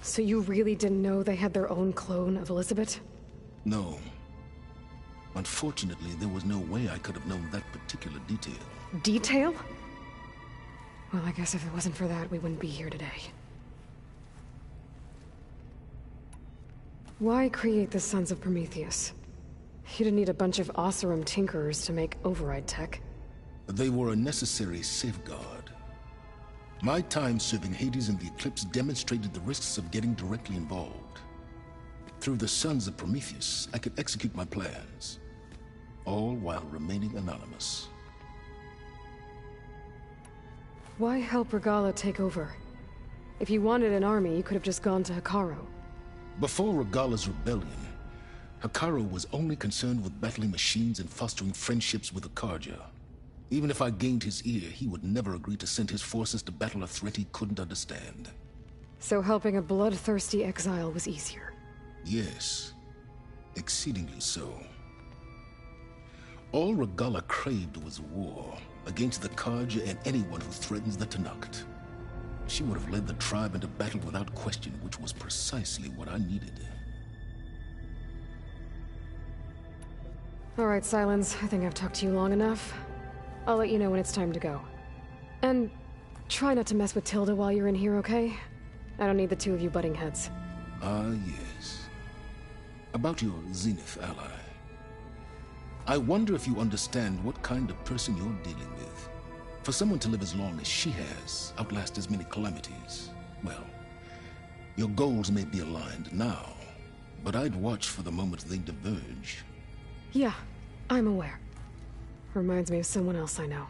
So you really didn't know they had their own clone of Elizabeth?
No. Unfortunately, there was no way I could have known that particular detail.
Detail? Well, I guess if it wasn't for that, we wouldn't be here today. Why create the Sons of Prometheus? You didn't need a bunch of Oseram tinkerers to make override tech.
They were a necessary safeguard. My time serving Hades and the Eclipse demonstrated the risks of getting directly involved. Through the Sons of Prometheus, I could execute my plans, all while remaining anonymous.
Why help Regalla take over? If you wanted an army, you could have just gone to Hekarro.
Before Regalla's rebellion, Hekarro was only concerned with battling machines and fostering friendships with Akarja. Even if I gained his ear, he would never agree to send his forces to battle a threat he couldn't understand.
So helping a bloodthirsty exile was easier?
Yes, exceedingly so. All Regalla craved was war against the Karja and anyone who threatens the Tenakth. She would have led the tribe into battle without question, which was precisely what I needed.
All right, Silence. I think I've talked to you long enough. I'll let you know when it's time to go. And try not to mess with Tilda while you're in here, okay? I don't need the two of you butting heads.
Ah, yes. About your Zenith ally. I wonder if you understand what kind of person you're dealing with. For someone to live as long as she has, outlast as many calamities, well, your goals may be aligned now, but I'd watch for the moment they diverge.
Yeah, I'm aware. Reminds me of someone else I know.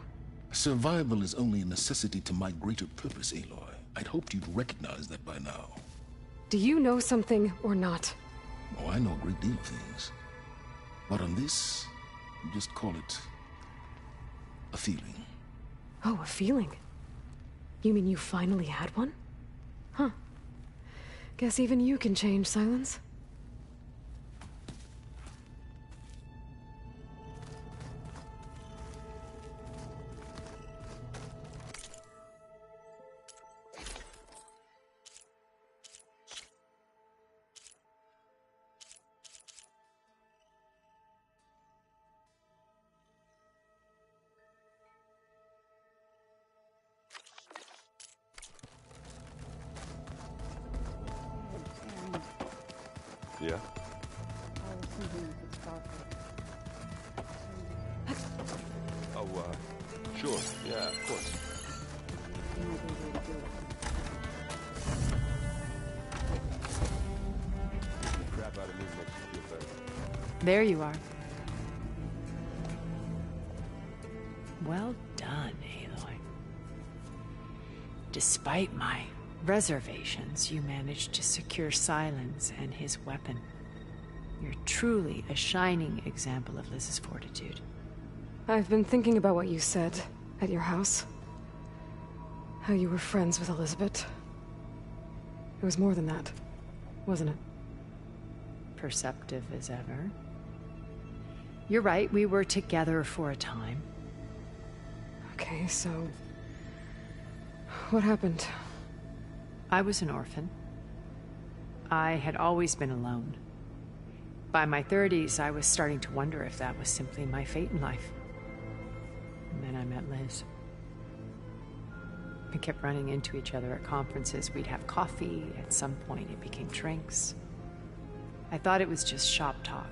Survival is only a necessity to my greater purpose, Aloy. I'd hoped you'd recognize that by now.
Do you know something or not?
Oh, I know a great deal of things. But on this, just call it a feeling.
Oh, a feeling? You mean you finally had one? Huh. Guess even you can change, Silence.
Yeah? Oh, sure. Yeah, of course. The crap out of me makes you feel better.
There you are. Well done, Aloy. Despite my reservations, you managed to secure Silence and his weapon. You're truly a shining example of Liz's fortitude.
I've been thinking about what you said at your house. How you were friends with Elizabeth. It was more than that, wasn't it?
Perceptive as ever. You're right, we were together for a time.
Okay, so... what happened?
I was an orphan. I had always been alone. By my 30s, I was starting to wonder if that was simply my fate in life. And then I met Liz. We kept running into each other at conferences. We'd have coffee. At some point, it became drinks. I thought it was just shop talk,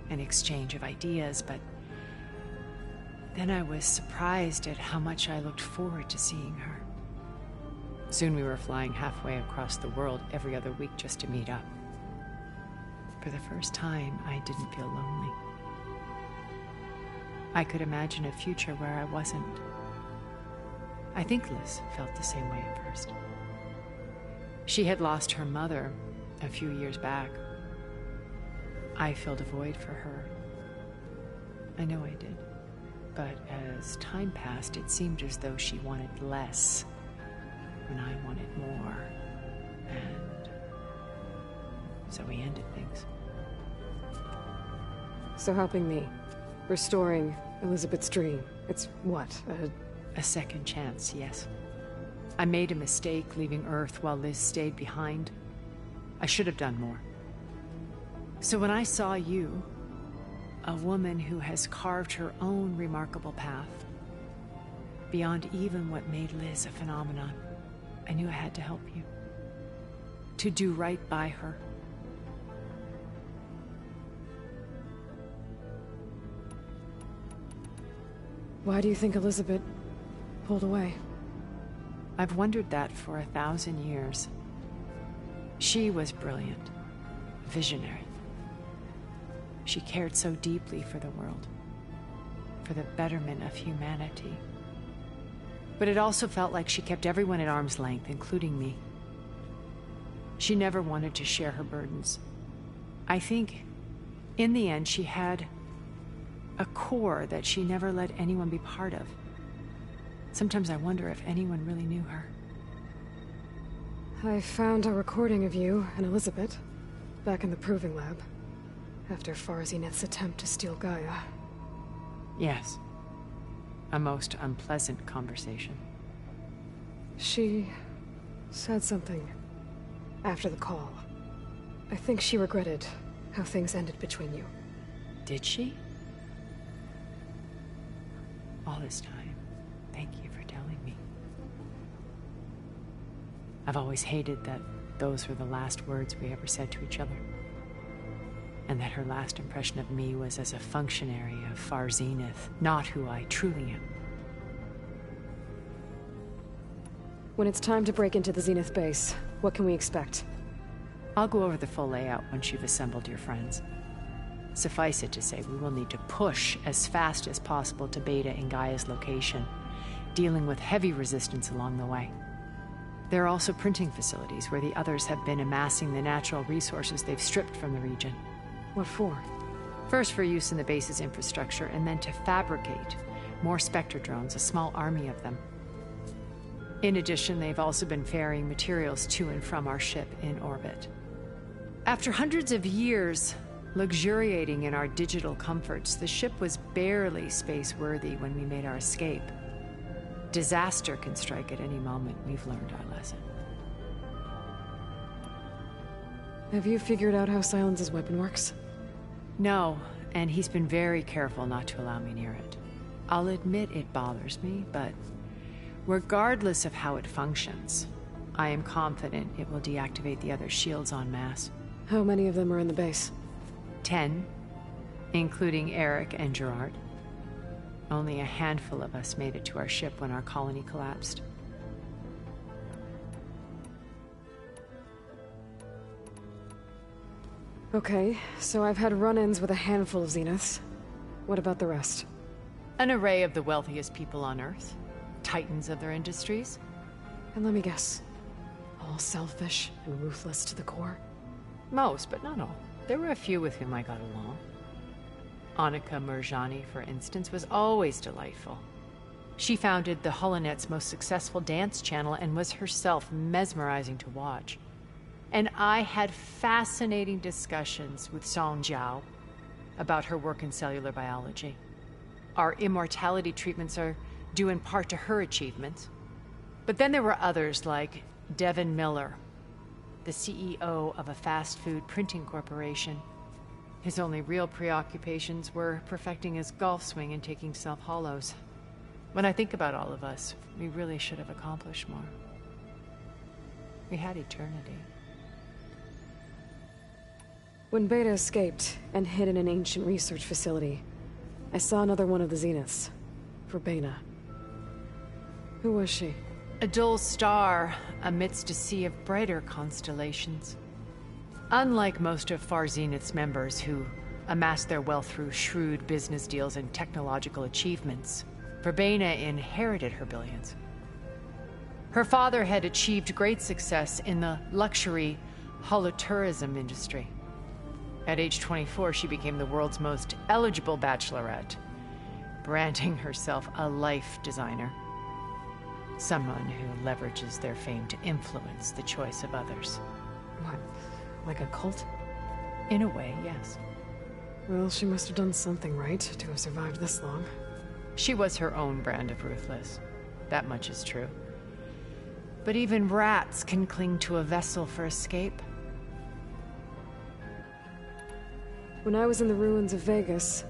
an exchange of ideas, but then I was surprised at how much I looked forward to seeing her. Soon we were flying halfway across the world every other week just to meet up. For the first time, I didn't feel lonely. I could imagine a future where I wasn't. I think Liz felt the same way at first. She had lost her mother a few years back. I filled a void for her. I know I did. But as time passed, it seemed as though she wanted less when I wanted more. And so we ended things.
So helping me, restoring Elizabeth's dream, it's what,
a second chance, yes. I made a mistake leaving Earth while Liz stayed behind. I should have done more. So when I saw you, a woman who has carved her own remarkable path, beyond even what made Liz a phenomenon, I knew I had to help you. To do right by her.
Why do you think Elizabeth pulled away?
I've wondered that for 1,000 years. She was brilliant, visionary. She cared so deeply for the world, for the betterment of humanity. But it also felt like she kept everyone at arm's length, including me. She never wanted to share her burdens. I think, in the end, she had a core that she never let anyone be part of. Sometimes I wonder if anyone really knew her.
I found a recording of you and Elizabeth back in the proving lab after Farzineth's attempt to steal Gaia.
Yes. A most unpleasant conversation.
She said something after the call. I think she regretted how things ended between you.
Did she? All this time, thank you for telling me. I've always hated that those were the last words we ever said to each other. And that her last impression of me was as a functionary of Far Zenith, not who I truly am.
When it's time to break into the Zenith base, what can we expect?
I'll go over the full layout once you've assembled your friends. Suffice it to say, we will need to push as fast as possible to Beta and Gaia's location, dealing with heavy resistance along the way. There are also printing facilities where the others have been amassing the natural resources they've stripped from the region.
What for?
First for use in the base's infrastructure, and then to fabricate more Spectre drones, a small army of them. In addition, they've also been ferrying materials to and from our ship in orbit. After hundreds of years luxuriating in our digital comforts, the ship was barely space-worthy when we made our escape. Disaster can strike at any moment. We've learned our lesson.
Have you figured out how Silence's weapon works?
No, and he's been very careful not to allow me near it. I'll admit it bothers me, but regardless of how it functions, I am confident it will deactivate the other shields en masse.
How many of them are in the base?
10, including Eric and Gerard. Only a handful of us made it to our ship when our colony collapsed.
Okay, so I've had run-ins with a handful of Zeniths. What about the rest?
An array of the wealthiest people on Earth. Titans of their industries.
And let me guess, all selfish and ruthless to the core?
Most, but not all. There were a few with whom I got along. Annika Murjani, for instance, was always delightful. She founded the Holonet's most successful dance channel and was herself mesmerizing to watch. And I had fascinating discussions with Song Jiao about her work in cellular biology. Our immortality treatments are due in part to her achievements. But then there were others like Devin Miller, the CEO of a fast food printing corporation. His only real preoccupations were perfecting his golf swing and taking self-hollows. When I think about all of us, we really should have accomplished more. We had eternity.
When Beta escaped and hid in an ancient research facility, I saw another one of the Zeniths, Verbena. Who was she?
A dull star amidst a sea of brighter constellations. Unlike most of Far Zenith's members who amassed their wealth through shrewd business deals and technological achievements, Verbena inherited her billions. Her father had achieved great success in the luxury holotourism industry. At age 24, she became the world's most eligible bachelorette, branding herself a life designer. Someone who leverages their fame to influence the choice of others.
What, like a cult?
In a way, yes.
Well, she must have done something right to have survived this long.
She was her own brand of ruthless. That much is true. But even rats can cling to a vessel for escape.
When I was in the ruins of Vegas,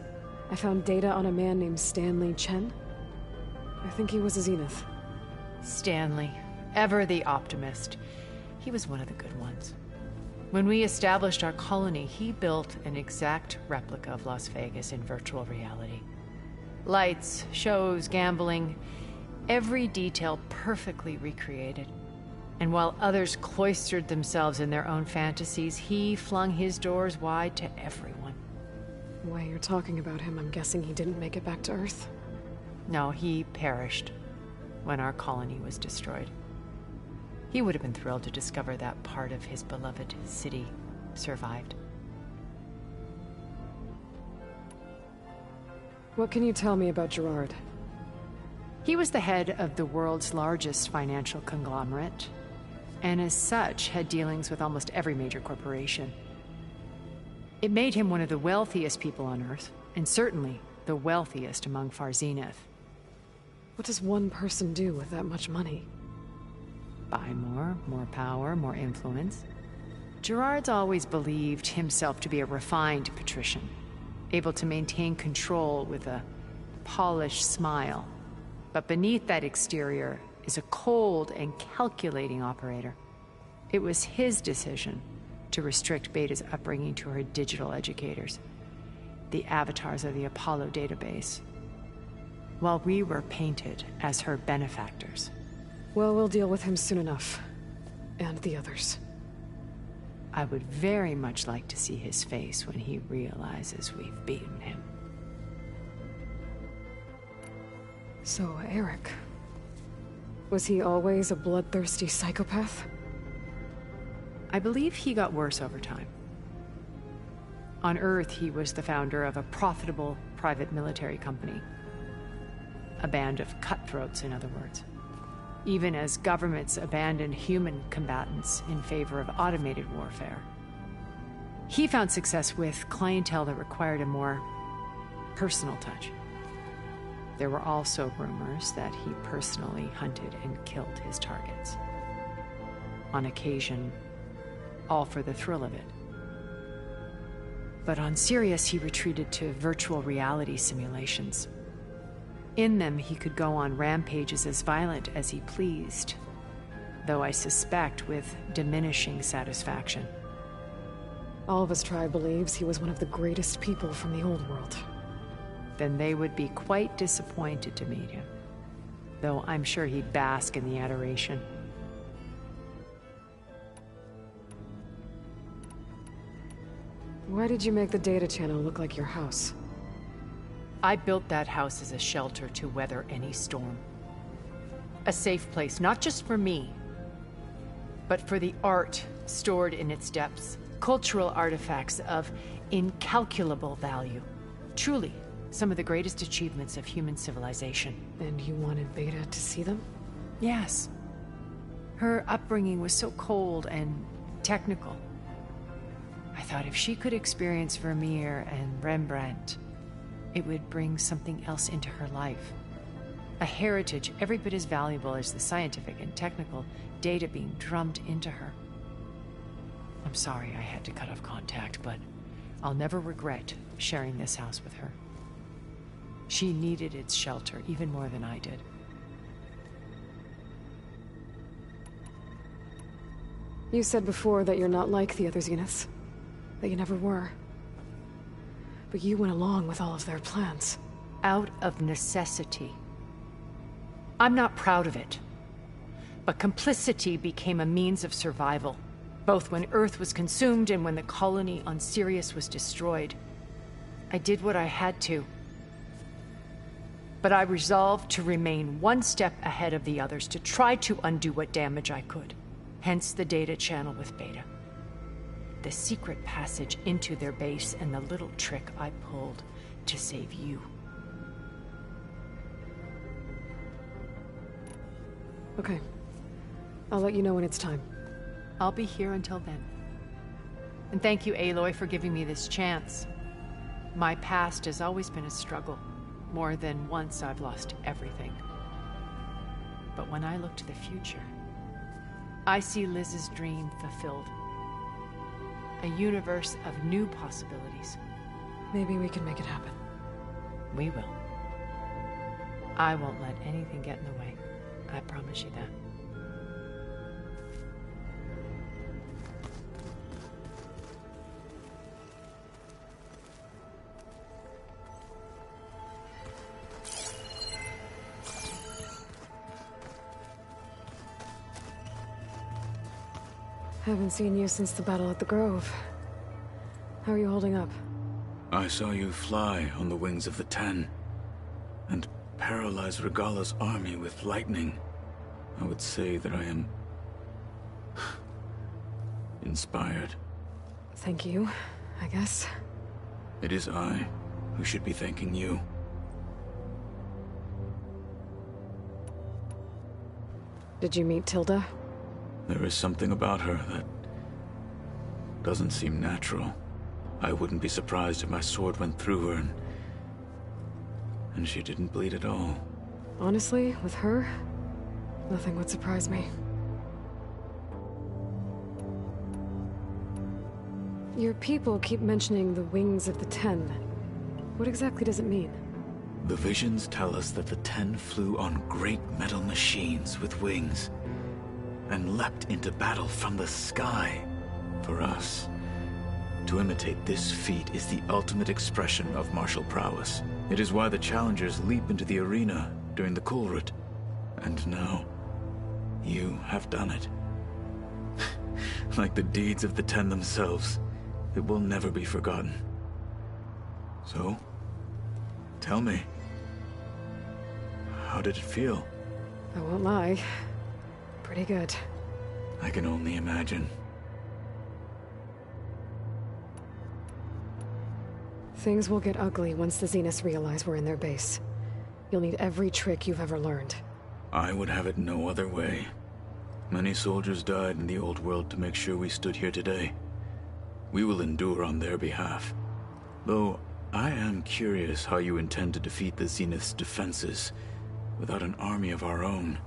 I found data on a man named Stanley Chen. I think he was a Zenith.
Stanley, ever the optimist. He was one of the good ones. When we established our colony, he built an exact replica of Las Vegas in virtual reality. Lights, shows, gambling, every detail perfectly recreated. And while others cloistered themselves in their own fantasies, he flung his doors wide to everyone.
The way you're talking about him, I'm guessing he didn't make it back to Earth?
No, he perished when our colony was destroyed. He would have been thrilled to discover that part of his beloved city survived.
What can you tell me about Gerard?
He was the head of the world's largest financial conglomerate, and as such had dealings with almost every major corporation. It made him one of the wealthiest people on Earth, and certainly the wealthiest among Far Zenith.
What does one person do with that much money?
Buy more power, more influence. Gerard's always believed himself to be a refined patrician, able to maintain control with a polished smile. But beneath that exterior is a cold and calculating operator. It was his decision to restrict Beta's upbringing to her digital educators, the avatars of the Apollo database, while we were painted as her benefactors.
Well, we'll deal with him soon enough. And the others.
I would very much like to see his face when he realizes we've beaten him.
So, Eric... was he always a bloodthirsty psychopath?
I believe he got worse over time. On Earth, he was the founder of a profitable private military company. A band of cutthroats, in other words. Even as governments abandoned human combatants in favor of automated warfare. He found success with clientele that required a more personal touch. There were also rumors that he personally hunted and killed his targets. On occasion, all for the thrill of it. But on Sirius, he retreated to virtual reality simulations. In them, he could go on rampages as violent as he pleased, though I suspect with diminishing satisfaction.
All of his tribe believes he was one of the greatest people from the old world.
Then they would be quite disappointed to meet him, though I'm sure he'd bask in the adoration.
Why did you make the data channel look like your house?
I built that house as a shelter to weather any storm. A safe place, not just for me, but for the art stored in its depths. Cultural artifacts of incalculable value. Truly, some of the greatest achievements of human civilization.
And you wanted Beta to see them?
Yes. Her upbringing was so cold and technical. I thought if she could experience Vermeer and Rembrandt, it would bring something else into her life. A heritage every bit as valuable as the scientific and technical data being drummed into her. I'm sorry I had to cut off contact, but I'll never regret sharing this house with her. She needed its shelter even more than I did.
You said before that you're not like the other Zeniths. That you never were. But you went along with all of their plans.
Out of necessity. I'm not proud of it. But complicity became a means of survival, both when Earth was consumed and when the colony on Sirius was destroyed. I did what I had to. But I resolved to remain one step ahead of the others, to try to undo what damage I could. Hence the data channel with Beta. The secret passage into their base and the little trick I pulled to save you.
Okay. I'll let you know when it's time.
I'll be here until then. And thank you, Aloy, for giving me this chance. My past has always been a struggle. More than once I've lost everything. But when I look to the future, I see Liz's dream fulfilled. A universe of new possibilities.
Maybe we can make it happen.
We will. I won't let anything get in the way. I promise you that.
Haven't seen you since the battle at the Grove. How are you holding up?
I saw you fly on the wings of the Ten, and paralyze Regala's army with lightning. I would say that I am... inspired.
Thank you, I guess.
It is I who should be thanking you.
Did you meet Tilda?
There is something about her that doesn't seem natural. I wouldn't be surprised if my sword went through her and she didn't bleed at all.
Honestly, with her, nothing would surprise me. Your people keep mentioning the wings of the Ten. What exactly does it mean?
The visions tell us that the Ten flew on great metal machines with wings. and leapt into battle from the sky. For us, to imitate this feat is the ultimate expression of martial prowess. It is why the challengers leap into the arena during the Kulrut. And now, you have done it. Like the deeds of the Ten themselves, it will never be forgotten. So, tell me, how did it feel?
I won't lie. Pretty good.
I can only imagine.
Things will get ugly once the Zeniths realize we're in their base. You'll need every trick you've ever learned.
I would have it no other way. Many soldiers died in the old world to make sure we stood here today. We will endure on their behalf. Though, I am curious how you intend to defeat the Zenith's defenses without an army of our own.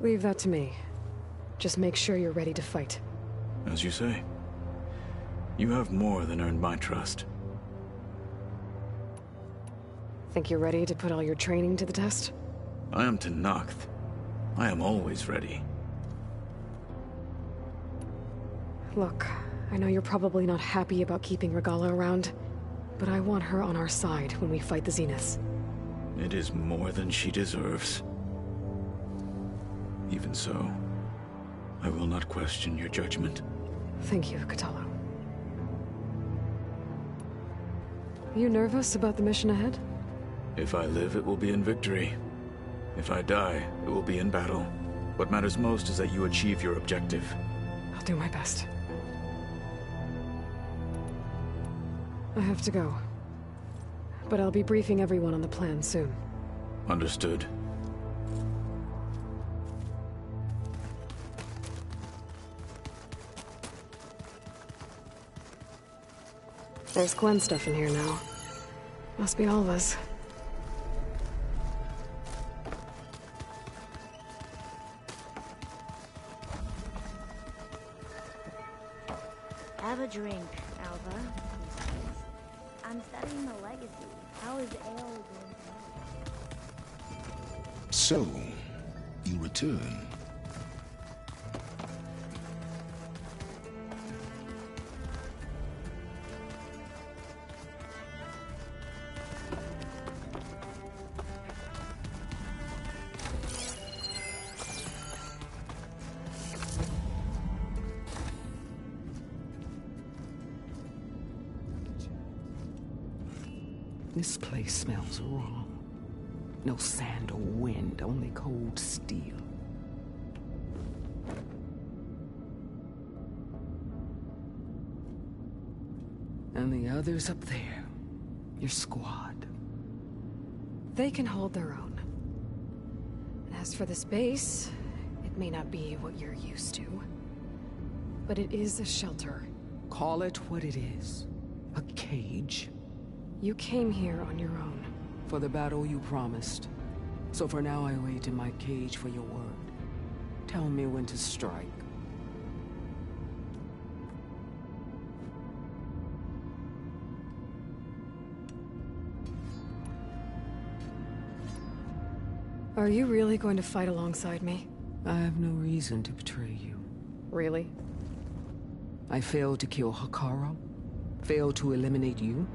Leave that to me. Just make sure you're ready to fight.
As you say. You have more than earned my trust.
Think you're ready to put all your training to the test?
I am Tenakth. I am always ready.
Look, I know you're probably not happy about keeping Regala around, but I want her on our side when we fight the Zeniths.
It is more than she deserves. Even so, I will not question your judgment.
Thank you, Kotallo. You nervous about the mission ahead?
If I live, it will be in victory. If I die, it will be in battle. What matters most is that you achieve your objective.
I'll do my best. I have to go. But I'll be briefing everyone on the plan soon.
Understood.
There's Gwen stuff in here now. Must be all of us.
Have a drink, Alva. I'm studying the legacy. How is Ale doing?
So, you return.
This place smells wrong. No sand or wind, only cold steel. And the others up there, your squad.
They can hold their own. As for this base, it may not be what you're used to, but it is a shelter.
Call it what it is. A cage.
You came here on your own.
For the battle you promised. So for now I wait in my cage for your word. Tell me when to strike.
Are you really going to fight alongside me?
I have no reason to betray you.
Really?
I failed to kill Hakaro? Failed to eliminate you?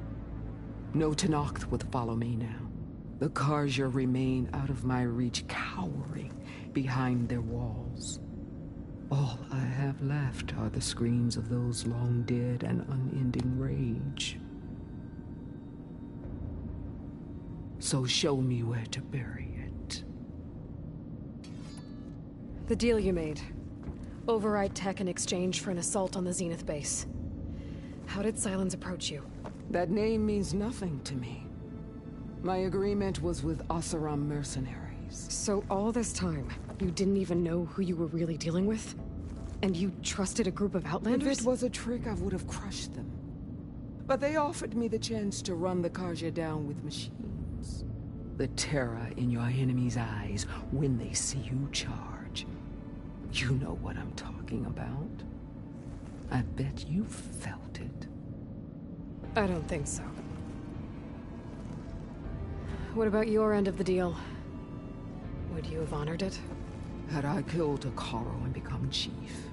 No Tenakth would follow me now. The Karja remain out of my reach, cowering behind their walls. All I have left are the screams of those long dead and unending rage. So show me where to bury it.
The deal you made. Override tech in exchange for an assault on the Zenith base. How did Sylens approach you?
That name means nothing to me. My agreement was with Oseram mercenaries.
So all this time, you didn't even know who you were really dealing with? And you trusted a group of Outlanders?
If it was a trick, I would have crushed them. But they offered me the chance to run the Karja down with machines. The terror in your enemy's eyes when they see you charge. You know what I'm talking about. I bet you felt it.
I don't think so. What about your end of the deal? Would you have honored it?
Had I killed Hekaro and become chief,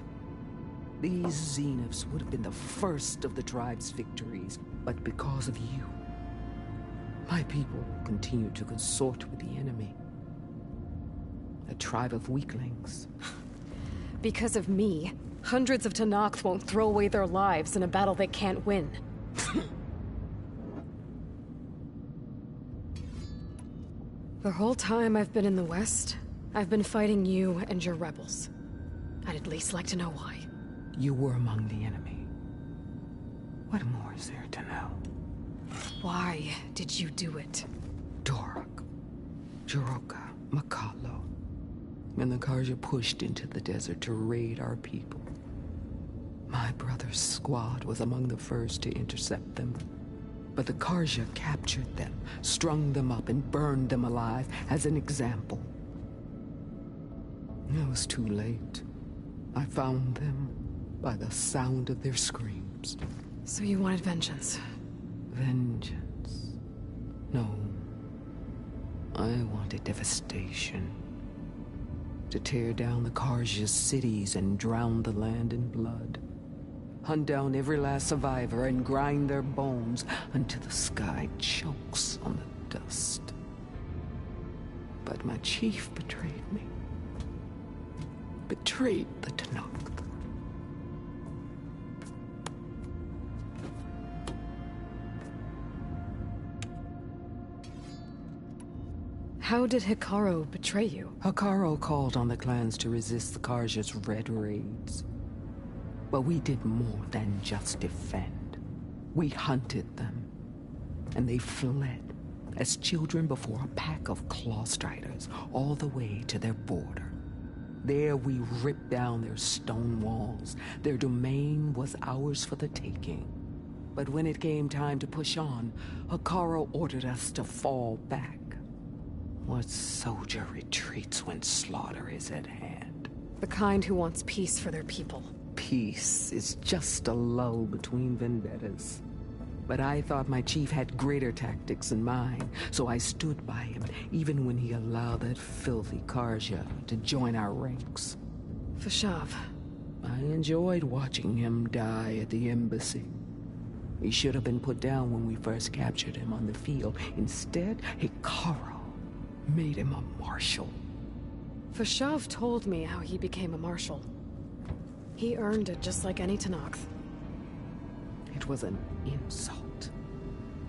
these Zeniths would have been the first of the tribe's victories. But because of you, my people continue to consort with the enemy. A tribe of weaklings.
Because of me, hundreds of Tenakth won't throw away their lives in a battle they can't win. The whole time I've been in the West, I've been fighting you and your rebels. I'd at least like to know why.
You were among the enemy. What more is there to know?
Why did you do it?
Dorak, Jiroka, Makalo, and the Karja pushed into the desert to raid our people. My brother's squad was among the first to intercept them. But the Karja captured them, strung them up, and burned them alive as an example. It was too late. I found them by the sound of their screams.
So you wanted vengeance?
Vengeance? No. I wanted devastation. To tear down the Karja's cities and drown the land in blood. Hunt down every last survivor and grind their bones until the sky chokes on the dust. But my chief betrayed me. Betrayed the Tenakth.
How did Hekaro betray you?
Hekaro called on the clans to resist the Karja's red raids. But we did more than just defend. We hunted them, and they fled as children before a pack of claw striders all the way to their border. There we ripped down their stone walls. Their domain was ours for the taking. But when it came time to push on, Hekaro ordered us to fall back. What soldier retreats when slaughter is at hand?
The kind who wants peace for their people.
Peace is just a lull between vendettas. But I thought my chief had greater tactics in mind, so I stood by him, even when he allowed that filthy Karja to join our ranks.
Fashav.
I enjoyed watching him die at the embassy. He should have been put down when we first captured him on the field. Instead, Hekaro made him a marshal.
Fashav told me how he became a marshal. He earned it just like any Tenakth.
It was an insult.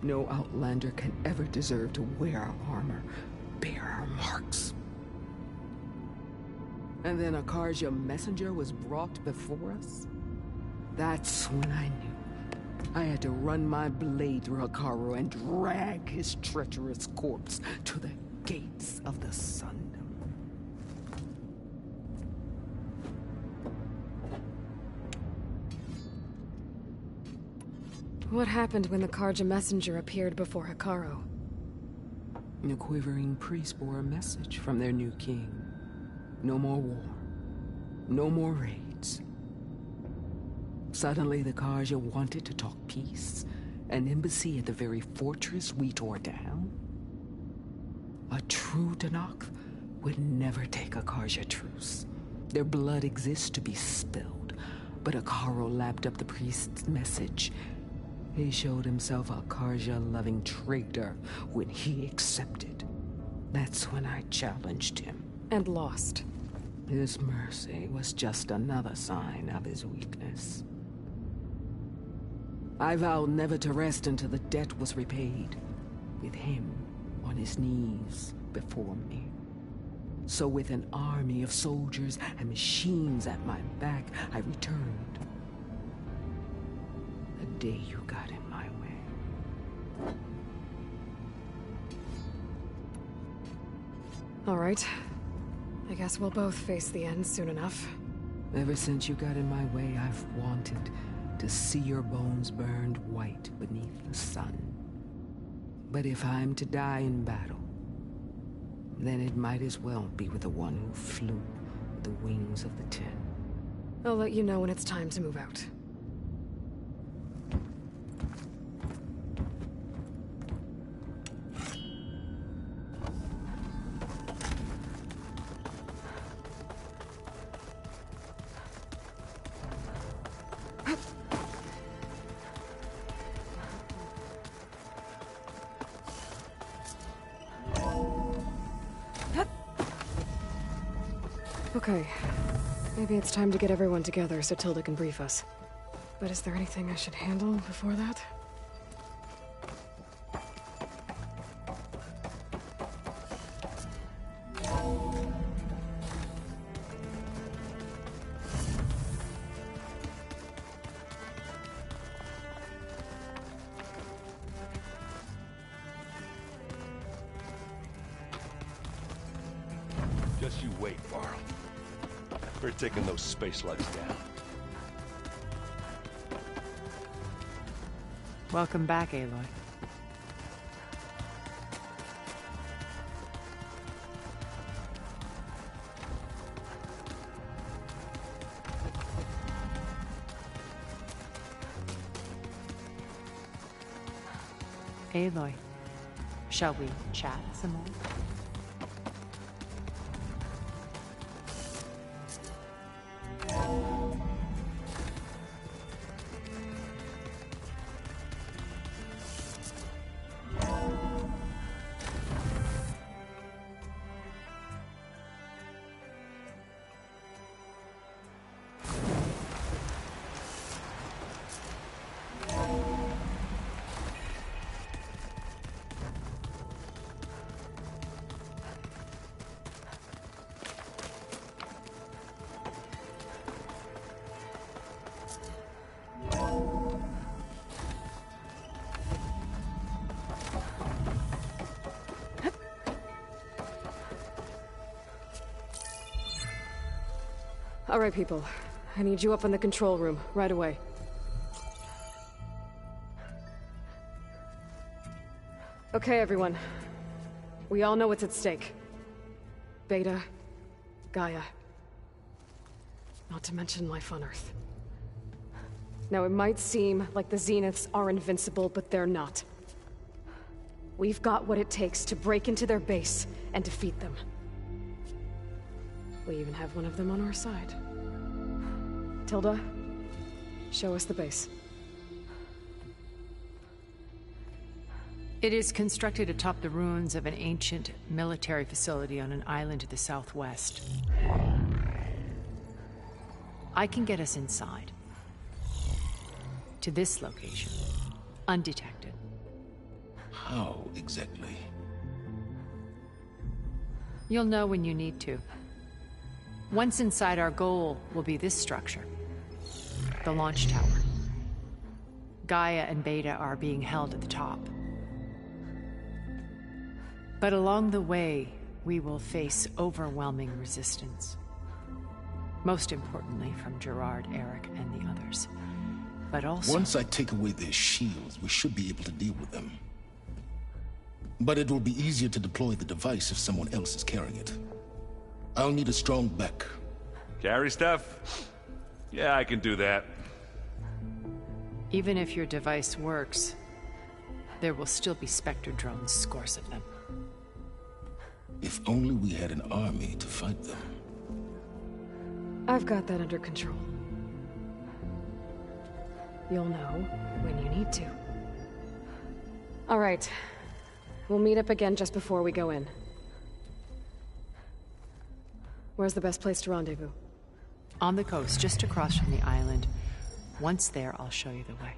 No Outlander can ever deserve to wear our armor, bear our marks. And then a Karja messenger was brought before us? That's when I knew. I had to run my blade through Hekaro and drag his treacherous corpse to the gates of the Sun.
What happened when the Karja messenger appeared before Hekaro?
The quivering priests bore a message from their new king. No more war. No more raids. Suddenly the Karja wanted to talk peace. An embassy at the very fortress we tore down? A true Tenakth would never take a Karja truce. Their blood exists to be spilled. But Hekaro lapped up the priest's message. He showed himself a Karja-loving traitor when he accepted. That's when I challenged him.
And lost.
His mercy was just another sign of his weakness. I vowed never to rest until the debt was repaid, with him on his knees before me. So with an army of soldiers and machines at my back, I returned. The day you got in my way.
All right. I guess we'll both face the end soon enough.
Ever since you got in my way, I've wanted to see your bones burned white beneath the sun. But if I'm to die in battle, then it might as well be with the one who flew with the wings of the Ten.
I'll let you know when it's time to move out. Okay. Maybe it's time to get everyone together so Tilda can brief us. But is there anything I should handle before that?
Just you wait, Varl. We're taking those space slugs down.
Welcome back, Aloy. Aloy, shall we chat some more?
All right, people. I need you up in the control room, right away. Okay, everyone. We all know what's at stake. Beta, Gaia. Not to mention life on Earth. Now, it might seem like the Zeniths are invincible, but they're not. We've got what it takes to break into their base and defeat them. We even have one of them on our side. Tilda, show us the base.
It is constructed atop the ruins of an ancient military facility on an island to the southwest. I can get us inside. To this location. Undetected.
How exactly?
You'll know when you need to. Once inside, our goal will be this structure. The launch tower. Gaia and Beta are being held at the top. But along the way, we will face overwhelming resistance. Most importantly from Gerard, Eric, and the others. But also...
Once I take away their shields, we should be able to deal with them. But it will be easier to deploy the device if someone else is carrying it. I'll need a strong back.
Carry stuff? Yeah, I can do that.
Even if your device works, there will still be Spectre drones, scores of them.
If only we had an army to fight them.
I've got that under control. You'll know when you need to. All right. We'll meet up again just before we go in. Where's the best place to rendezvous?
On the coast, just across from the island. Once there, I'll show you the way.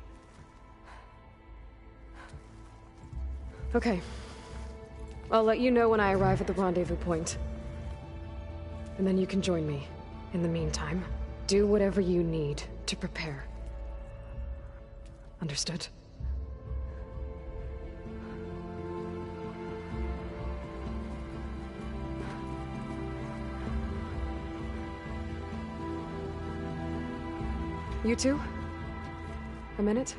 Okay. I'll let you know when I arrive at the rendezvous point. And then you can join me. In the meantime, do whatever you need to prepare. Understood? You two? A minute?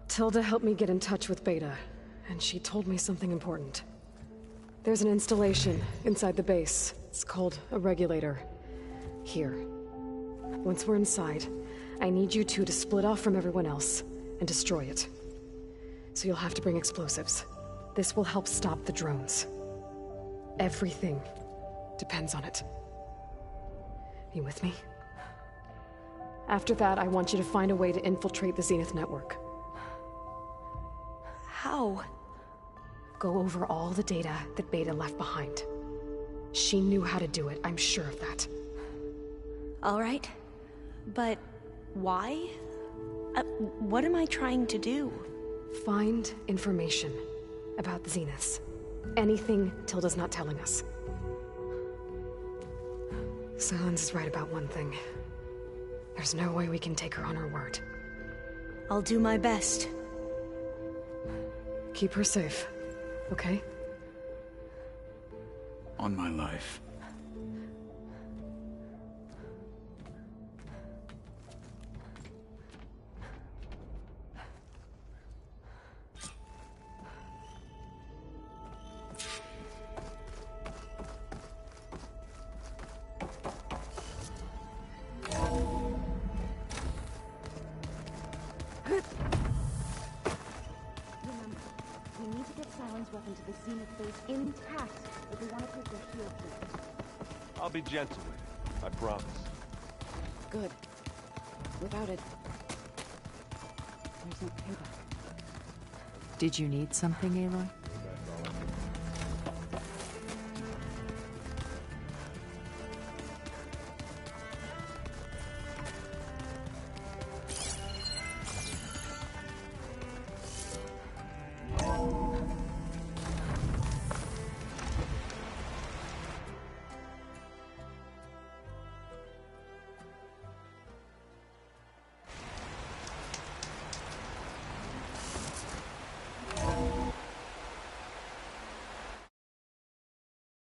Tilda helped me get in touch with Beta, and she told me something important. There's an installation inside the base. It's called a regulator. Here. Once we're inside, I need you two to split off from everyone else and destroy it. So you'll have to bring explosives. This will help stop the drones. Everything depends on it. You with me? After that, I want you to find a way to infiltrate the Zenith network.
How?
Go over all the data that Beta left behind. She knew how to do it, I'm sure of that.
All right. But why? What am I trying to do?
Find information about the Zeniths. Anything Tilda's not telling us. Silence is right about one thing. There's no way we can take her on her word.
I'll do my best.
Keep her safe, okay?
On my life.
We need to get Silence weapon to the Zenith base intact if we want to take their shield down.
I'll be gentle with it, I promise.
Good. Without it, there's no payback. Did you need something, Aloy?